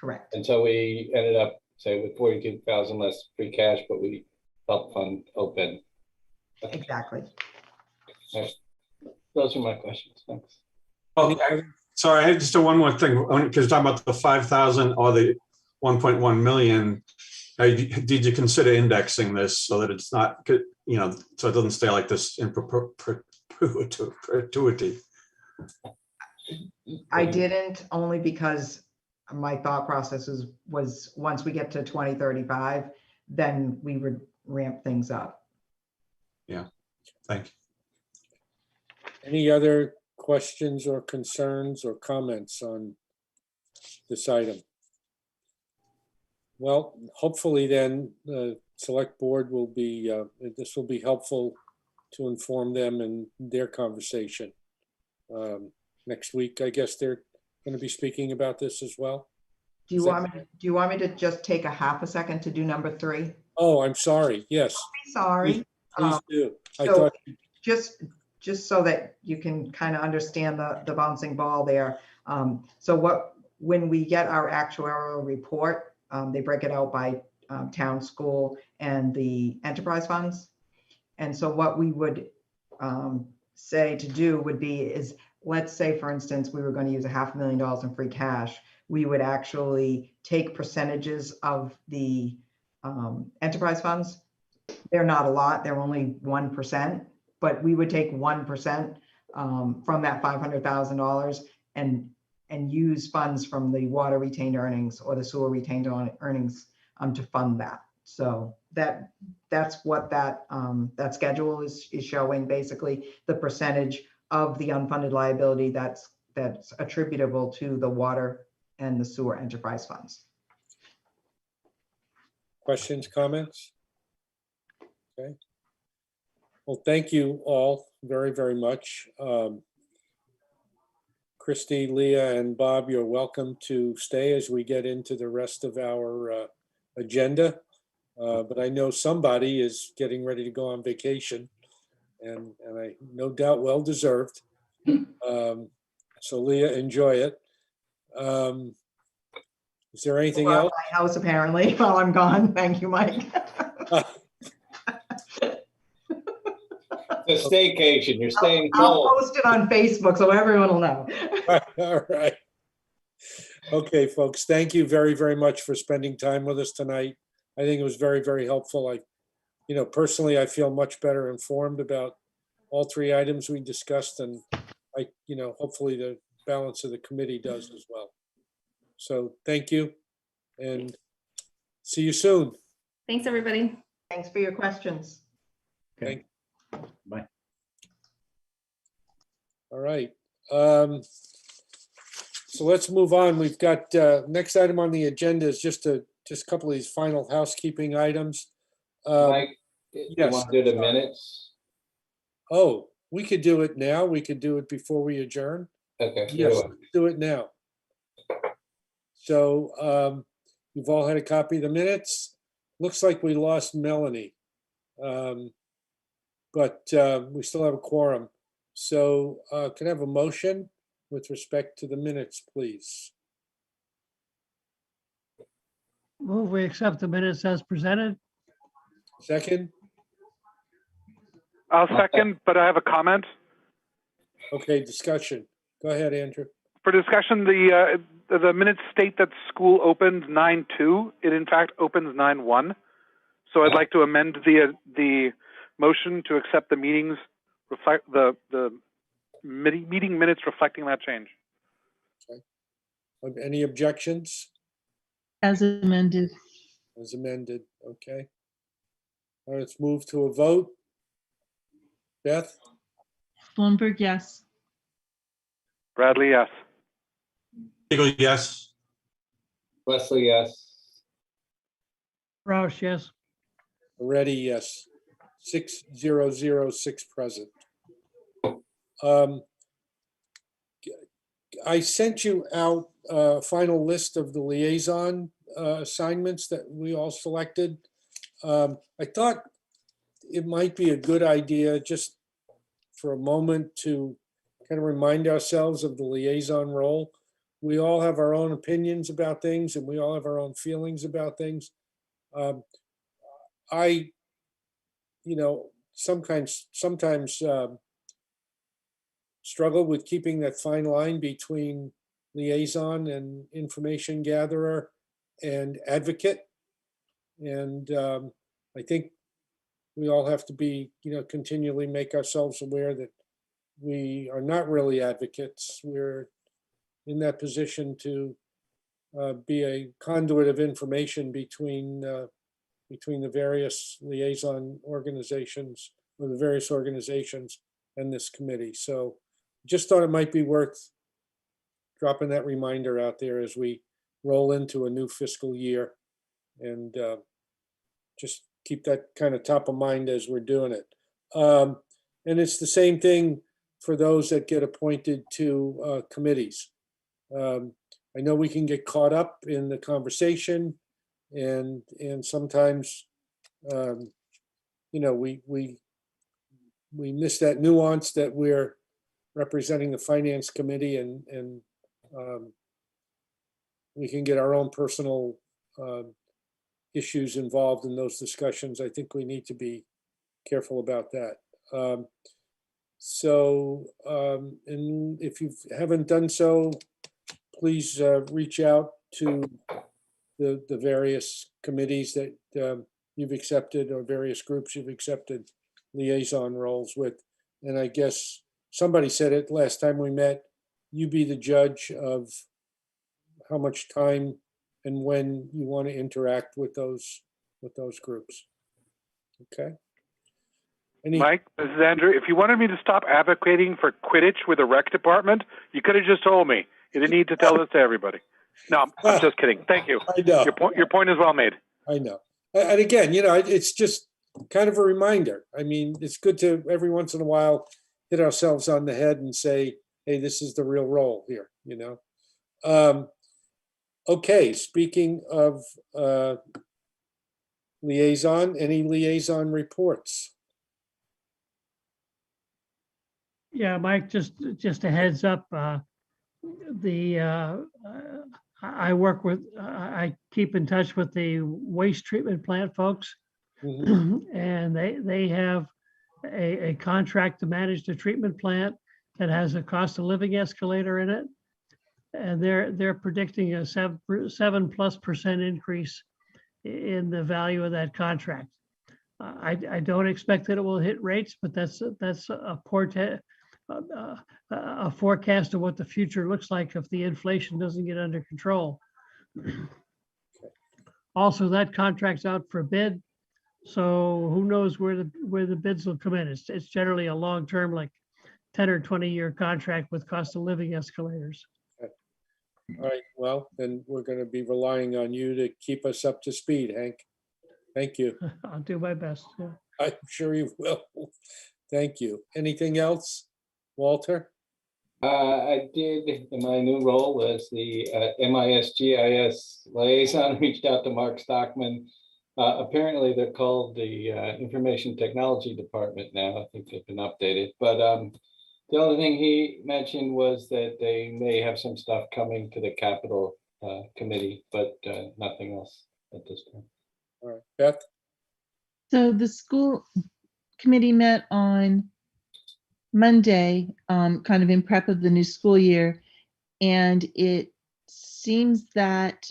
Correct. And so we ended up, say, with 42,000 less free cash, but we helped fund OPEB. Okay. Exactly. Right. Those are my questions. Thanks. Oh, sorry, I had just one more thing, because talking about the 5,000 or the 1.1 million, did you consider indexing this so that it's not, you know, so it doesn't stay like this in perpetuity? I didn't, only because my thought process was once we get to 2035, then we would ramp things up. Yeah, thank you. Any other questions or concerns or comments on this item? Well, hopefully then the select board will be, this will be helpful to inform them in their conversation. Next week, I guess they're going to be speaking about this as well. Do you want me to just take a half a second to do number 3? Oh, I'm sorry. Yes. Sorry. Please do. I So thought just so that you can kind of understand the bouncing ball there. So when we get our actuarial report, they break it out by town, school, and the enterprise funds. And so what we would say to do would be is, let's say, for instance, we were going to use $500,000 in free cash. We would actually take percentages of the enterprise funds. They're not a lot, they're only 1%, but we would take 1% from that $500,000 and use funds from the water retained earnings or the sewer retained earnings to fund that. So that's what that schedule is showing, basically the percentage of the unfunded liability that's attributable to the water and the sewer enterprise funds. questions, comments? Okay. Well, thank you all very, very much. Christy, Leah, and Bob, you're welcome to stay as we get into the rest of our agenda. But I know somebody is getting ready to go on vacation, and I no doubt well deserved. So Leah, enjoy it. Is there anything We're else? at my house apparently while I'm gone. Thank you, Mike. It's a staycation. You're staying I'll home. post it on Facebook so everyone will know. All right. Okay, folks, thank you very, very much for spending time with us tonight. I think it was very, very helpful. Personally, I feel much better informed about all 3 items we discussed, and hopefully the balance of the committee does as well. So thank you and see you soon. Thanks, everybody. Thanks for your questions. Okay. Bye. All right. So let's move on. We've got next item on the agenda is just a couple of these final housekeeping items. Mike, you yes, want to do the minutes? Oh, we could do it now. We could do it before we adjourn. Okay. Yes, let's do it now. So you've all had a copy of the minutes. Looks like we lost Melanie, but we still have a quorum. So can I have a motion with respect to the minutes, please? Move we accept the minutes as presented. Second? I'll second, but I have a comment. Okay, discussion. Go ahead, Andrew. For discussion, the minutes state that school opens 9/2. It in fact opens 9/1. So I'd like to amend the motion to accept the meetings reflect the meeting minutes reflecting that change. Any objections? As amended. As amended, okay. All right, let's move to a vote. Beth? Blumberg, yes. Bradley, yes. Eagle, yes. Leslie, yes. Roush, yes. Ready, yes. 6 present. I sent you out a final list of the liaison assignments that we all selected. I thought it might be a good idea just for a moment to kind of remind ourselves of the liaison role. We all have our own opinions about things and we all have our own feelings about things. Sometimes struggle with keeping that fine line between liaison and information gatherer and advocate. And I think we all have to be, continually make ourselves aware that we are not really advocates. We're in that position to be a conduit of information between the various liaison organizations or the various organizations and this committee. So just thought it might be worth dropping that reminder out there as we roll into a new fiscal year, and just keep that kind of top of mind as we're doing it. And it's the same thing for those that get appointed to committees. I know we can get caught up in the conversation, and sometimes we miss that nuance that we're representing the finance committee, and we can get our own personal issues involved in those discussions. I think we need to be careful about that. And if you haven't done so, please reach out to the various committees that you've accepted, or various groups you've accepted liaison roles with. And I guess somebody said it last time we met, you be the judge of how much time and when you want to interact with those groups. Okay. Mike, this is Andrew. If you wanted me to stop advocating for Quidditch with the rec department, you could have just told me. You didn't need to tell this to everybody. No, I'm just kidding. Thank you. I know. Your point is well made. I know. And again, it's just kind of a reminder. I mean, it's good to every once in a while hit ourselves on the head and say, hey, this is the real role here, Okay, speaking of liaison, any liaison reports? Yeah, Mike, just a heads up. I keep in touch with the waste treatment plant folks, and they have a contract to manage the treatment plant that has a cost of living escalator in it, and they're predicting a 7+% increase in the value of that contract. I don't expect that it will hit rates, but that's a forecast of what the future looks like if the inflation doesn't get under control. Also, that contract's out for bid, so who knows where the bids will come in. It's generally a long-term, like 10 or 20-year contract with cost of living escalators. Okay. All right, well, then we're going to be relying on you to keep us up to speed, Hank. Thank you. I'll do my best. Yeah. I'm sure you will. Thank you. Anything else, Walter? I did, in my new role as the MISGIS liaison, reached out to Mark Stockman. Apparently they're called the Information Technology Department now. I think they've been updated, but The only thing he mentioned was that they may have some stuff coming to the capital committee, but nothing else at this point. All right, Beth? So the school committee met on Monday, kind of in prep of the new school year. And it seems that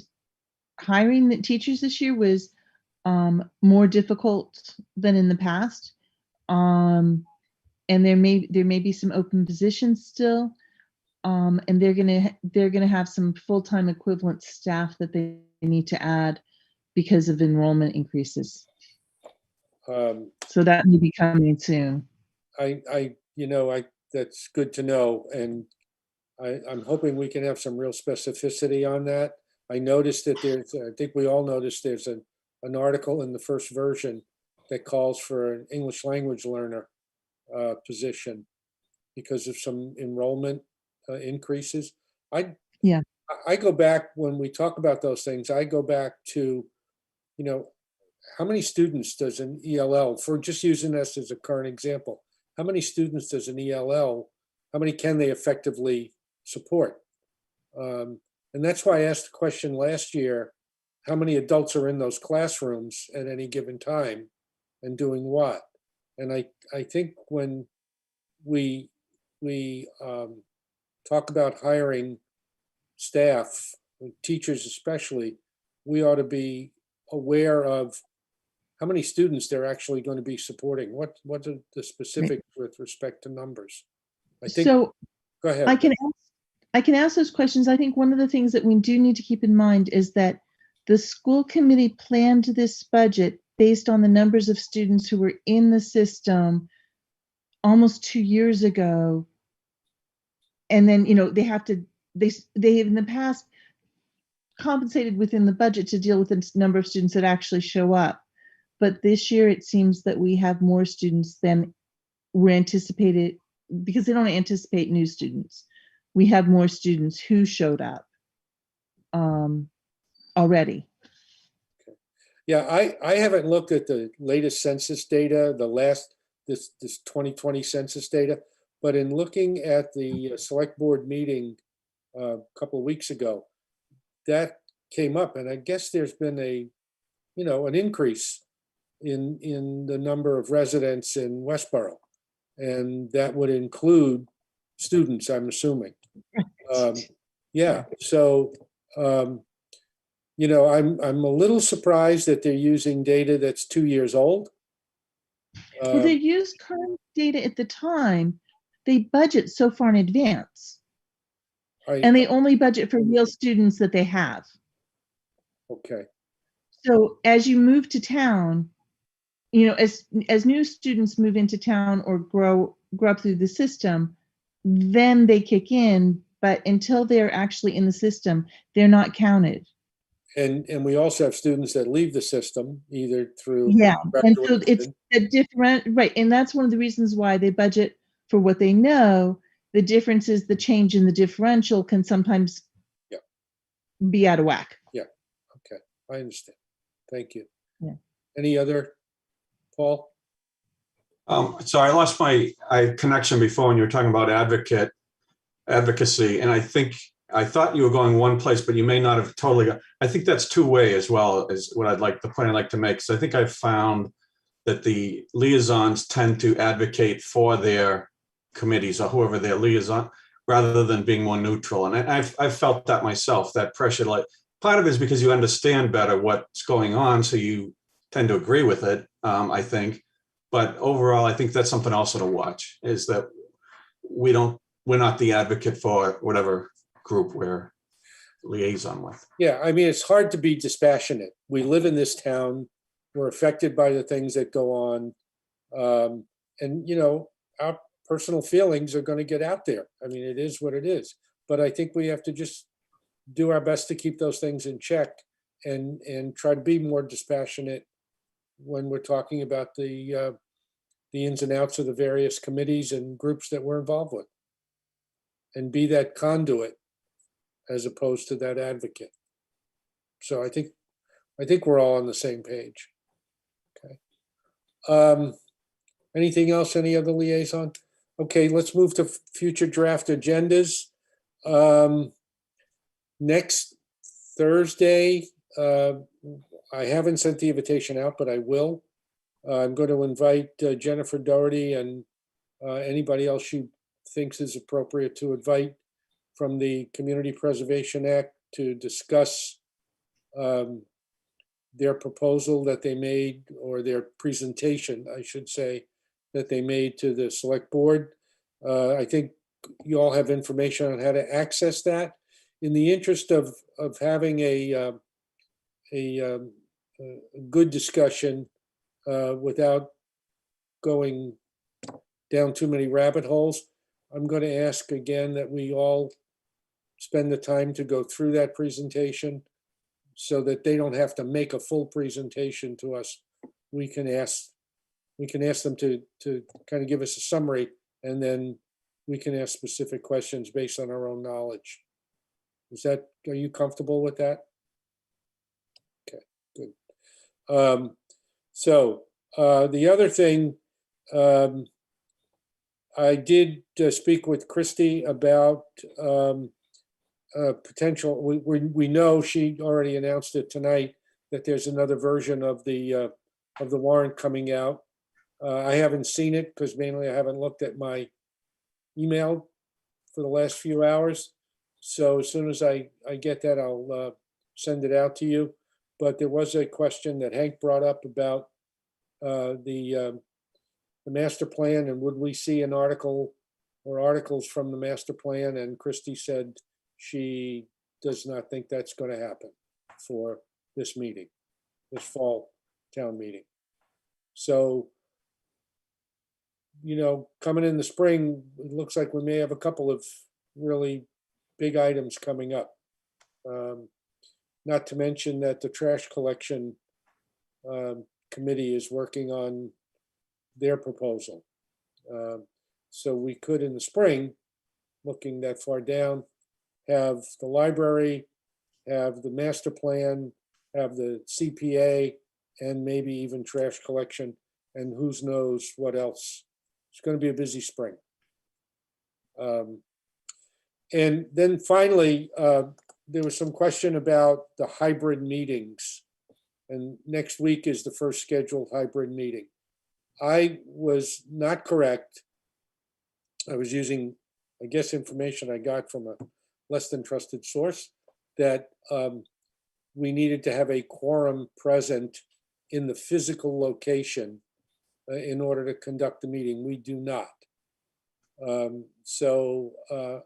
hiring the teachers this year was more difficult than in the past. And there may be some open positions still. And they're gonna have some full-time equivalent staff that they need to add because of enrollment increases. So that may be coming soon. That's good to know. And I'm hoping we can have some real specificity on that. I noticed that I think we all noticed there's an article in the first version that calls for an English language learner position because of some enrollment increases. I go back, when we talk about those things, I go back to, how many students does an ELL, for just using this as a current example, how many students does an ELL, how many can they effectively support? And that's why I asked the question last year, how many adults are in those classrooms at any given time and doing what? And I think when we talk about hiring staff, teachers especially, we ought to be aware of how many students they're actually going to be supporting. What are the specifics with respect to numbers? I think. So go ahead. I can ask those questions. I think one of the things that we do need to keep in mind is that the school committee planned this budget based on the numbers of students who were in the system almost 2 years ago. And then, they have in the past compensated within the budget to deal with the number of students that actually show up. But this year it seems that we have more students than were anticipated because they don't anticipate new students. We have more students who showed up already. Okay. Yeah, I haven't looked at the latest census data, this 2020 census data, but in looking at the select board meeting a couple of weeks ago, that came up, and I guess there's been an increase in the number of residents in Westborough, and that would include students, I'm assuming. Yeah, so I'm a little surprised that they're using data that's 2 years old. Well, they used current data at the time. They budget so far in advance, and they only budget for real students that they have. Okay. So as you move to town, as new students move into town or grow up through the system, then they kick in. But until they're actually in the system, they're not counted. And we also have students that leave the system either through and so it's a different, right? And that's one of the reasons why they budget for what they know. The difference is the change in the differential can sometimes be out of whack. Yeah. Okay, I understand. Thank you. Yeah. Any other, Paul? So I lost my connection before when you were talking about advocacy, and I thought you were going one place, but you may not have totally got. I think that's two-way as well, as what the point I'd like to make. So I think I've found that the liaisons tend to advocate for their committees or whoever their liaison, rather than being more neutral. And I've felt that myself, that pressure. Like, part of it is because you understand better what's going on, so you tend to agree with it, I think. But overall, I think that's something also to watch, is that we're not the advocate for whatever group we're liaison with. Yeah, I mean, it's hard to be dispassionate. We live in this town. We're affected by the things that go on. And, our personal feelings are going to get out there. I mean, it is what it is. But I think we have to just do our best to keep those things in check and try to be more dispassionate when we're talking about the ins and outs of the various committees and groups that we're involved with, and be that conduit as opposed to that advocate. So I think we're all on the same page. Okay. Anything else? Any other liaison? Okay, let's move to future draft agendas. Next Thursday, I haven't sent the invitation out, but I will. I'm going to invite Jennifer Doherty and anybody else she thinks is appropriate to invite from the Community Preservation Act to discuss their proposal that they made, or their presentation, I should say, that they made to the select board. I think you all have information on how to access that. In the interest of having a good discussion without going down too many rabbit holes, I'm going to ask again that we all spend the time to go through that presentation so that they don't have to make a full presentation to us. We can ask them to kind of give us a summary, and then we can ask specific questions based on our own knowledge. Are you comfortable with that? Okay, good. So the other thing, I did speak with Christy about potential. We know she already announced it tonight that there's another version of the warrant coming out. I haven't seen it because mainly I haven't looked at my email for the last few hours. So as soon as I get that, I'll send it out to you. But there was a question that Hank brought up about the master plan, and would we see an article or articles from the master plan? And Christy said she does not think that's going to happen for this meeting, this fall town meeting. So, coming in the spring, it looks like we may have a couple of really big items coming up. Not to mention that the trash collection committee is working on their proposal. So we could, in the spring, looking that far down, have the library, have the master plan, have the CPA, and maybe even trash collection, and who knows what else. It's going to be a busy spring. And then finally, there was some question about the hybrid meetings. And next week is the first scheduled hybrid meeting. I was not correct. I was using, I guess, information I got from a less than trusted source that we needed to have a quorum present in the physical location in order to conduct the meeting. We do not. So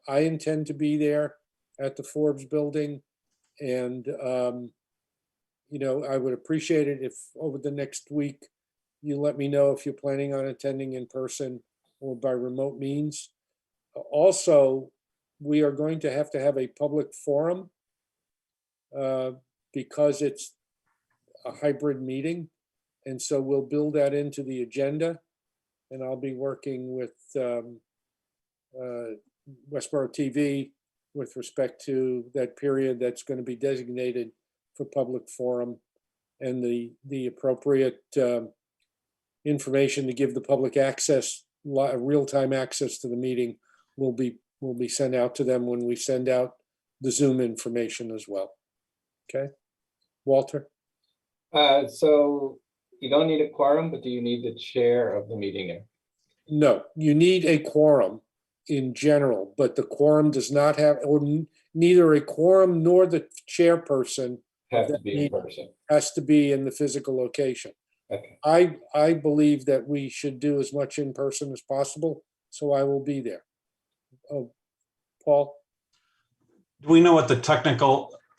I intend to be there at the Forbes building, and I would appreciate it if over the next week you let me know if you're planning on attending in person or by remote means. Also, we are going to have a public forum because it's a hybrid meeting. And so we'll build that into the agenda, and I'll be working with Westborough TV with respect to that period that's going to be designated for public forum, and the appropriate information to give the public access, real-time access to the meeting will be sent out to them when we send out the Zoom information as well. Okay, Walter? So you don't need a quorum, but do you need the chair of the meeting? No, you need a quorum in general, but the quorum does not have, or neither a quorum nor the chairperson Have to be in person. has to be in the physical location. Okay. I believe that we should do as much in person as possible, so I will be there. Oh, Paul? Do we know what the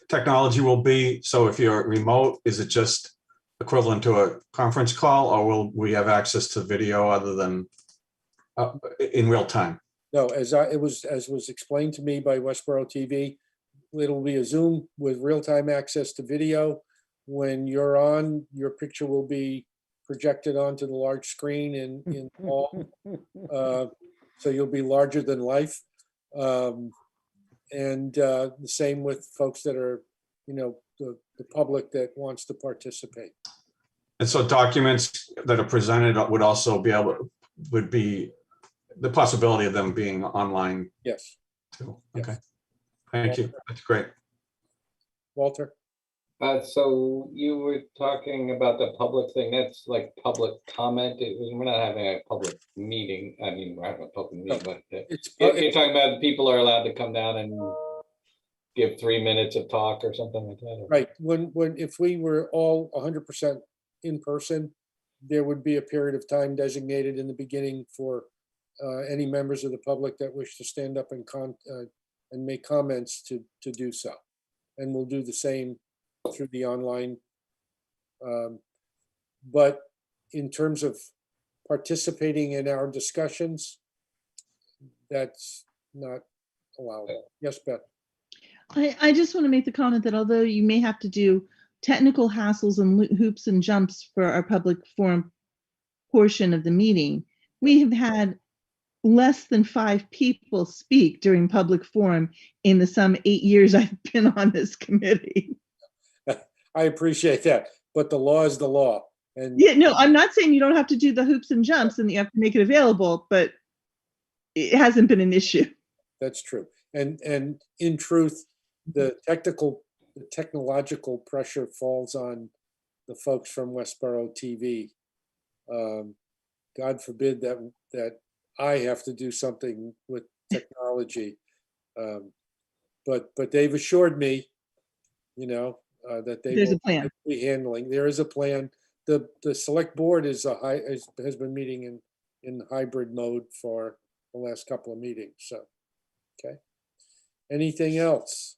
technology will be? So if you're remote, is it just equivalent to a conference call, or will we have access to video other than in real time? No, as was explained to me by Westborough TV, it'll be a Zoom with real-time access to video. When you're on, your picture will be projected onto the large screen in the hall. So you'll be larger than life. And the same with folks that are, the public that wants to participate. And so documents that are presented would also would be the possibility of them being online Yes. too. Yes. Okay. Thank you. That's great. Walter? So you were talking about the public thing, that's like public comment. We're not having a public meeting. I mean, we're having a public meeting, but you're talking about the people are allowed to come down and give 3 minutes of talk or something like that. Right, if we were all 100% in person, there would be a period of time designated in the beginning for any members of the public that wish to stand up and make comments to do so. And we'll do the same through the online. But in terms of participating in our discussions, that's not allowable. Yes, Beth? I just want to make the comment that although you may have to do technical hassles and hoops and jumps for our public forum portion of the meeting, we have had less than 5 people speak during public forum in the some 8 years I've been on this committee. I appreciate that, but the law is the law. And Yeah, no, I'm not saying you don't have to do the hoops and jumps and you have to make it available, but it hasn't been an issue. that's true. And in truth, the technological pressure falls on the folks from Westborough TV. God forbid that I have to do something with technology. But they've assured me, that they There's will a plan. be handling. There is a plan. The select board has been meeting in hybrid mode for the last couple of meetings. So, okay. Anything else?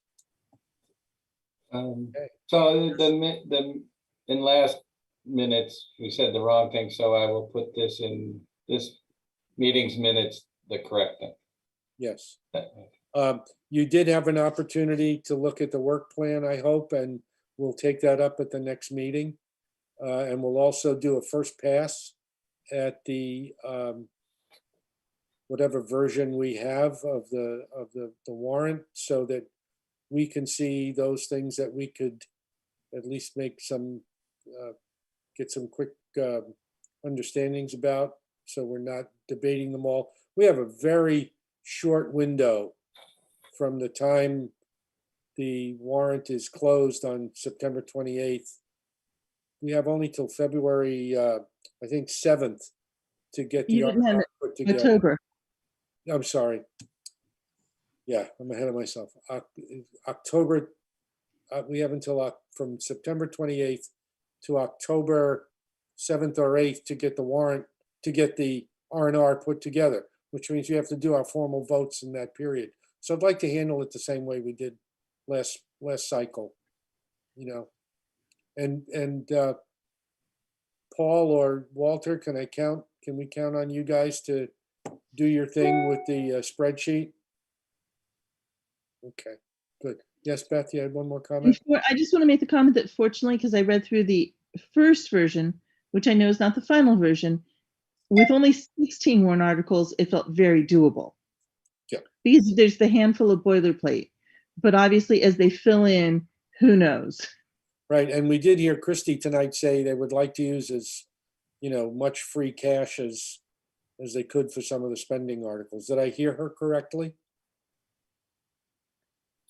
So in last minutes, we said the wrong thing, so I will put this in this meeting's minutes, the correct thing. Yes. You did have an opportunity to look at the work plan, I hope, and we'll take that up at the next meeting. And we'll also do a first pass at the whatever version we have of the warrant, so that we can see those things that we could at least make some get some quick understandings about, so we're not debating them all. We have a very short window from the time the warrant is closed on September 28th. We have only till February, I think 7th, to get the You didn't have R&R it put together. October. I'm sorry. Yeah, I'm ahead of myself. October, we have until from September 28th to October 7th or 8th to get the warrant, to get the R&R put together, which means we have to do our formal votes in that period. So I'd like to handle it the same way we did last cycle, And Paul or Walter, can we count on you guys to do your thing with the spreadsheet? Okay, good. Yes, Beth, you had one more comment? I just want to make the comment that fortunately, because I read through the first version, which I know is not the final version, with only 16 warrant articles, it felt very doable. Yeah. Because there's the handful of boilerplate, but obviously as they fill in, who knows? Right, and we did hear Christie tonight say they would like to use as, much free cash as they could for some of the spending articles. Did I hear her correctly?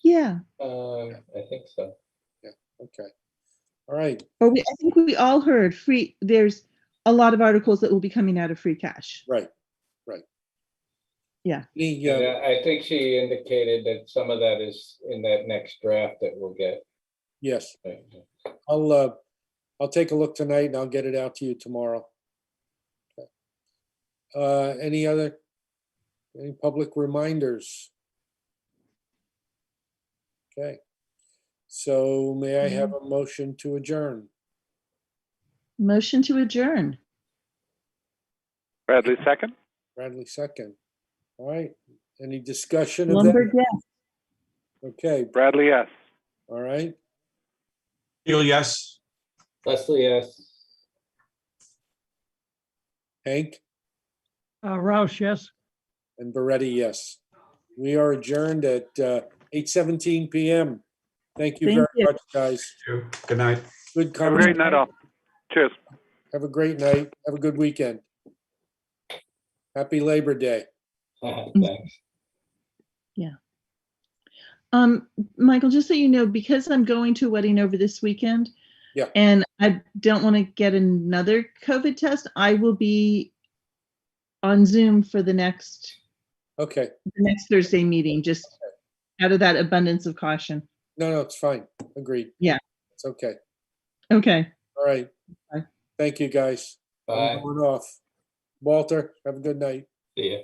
Yeah. I think so. Yeah, okay. All right. Or I think we all heard there's a lot of articles that will be coming out of free cash. Right. Yeah. Yeah, I think she indicated that some of that is in that next draft that we'll get. Yes. I'll take a look tonight and I'll get it out to you tomorrow. Okay. Any public reminders? Okay. So may I have a motion to adjourn? Motion to adjourn. Bradley, second. Bradley, second. All right. Any discussion of Lumberg, that? yes. Okay. Bradley, yes. All right. Keel, yes. Leslie, yes. Hank Roush, yes. and Beretti, yes. We are adjourned at 8:17 p.m. Thank you Thank very you. much, guys. Good night. Good Have a conversation. great night all. Cheers. Have a great night. Have a good weekend. Happy Labor Day. Thanks. Michael, just so you know, because I'm going to a wedding over this weekend. Yeah. And I don't want to get another COVID test, I will be on Zoom for the next Okay, Thursday meeting, just out of that abundance of caution. no, it's fine. Agreed. Yeah. It's okay. Okay. All right. Bye. Thank you, guys. Bye. I'm going off. Walter, have a good night. See ya.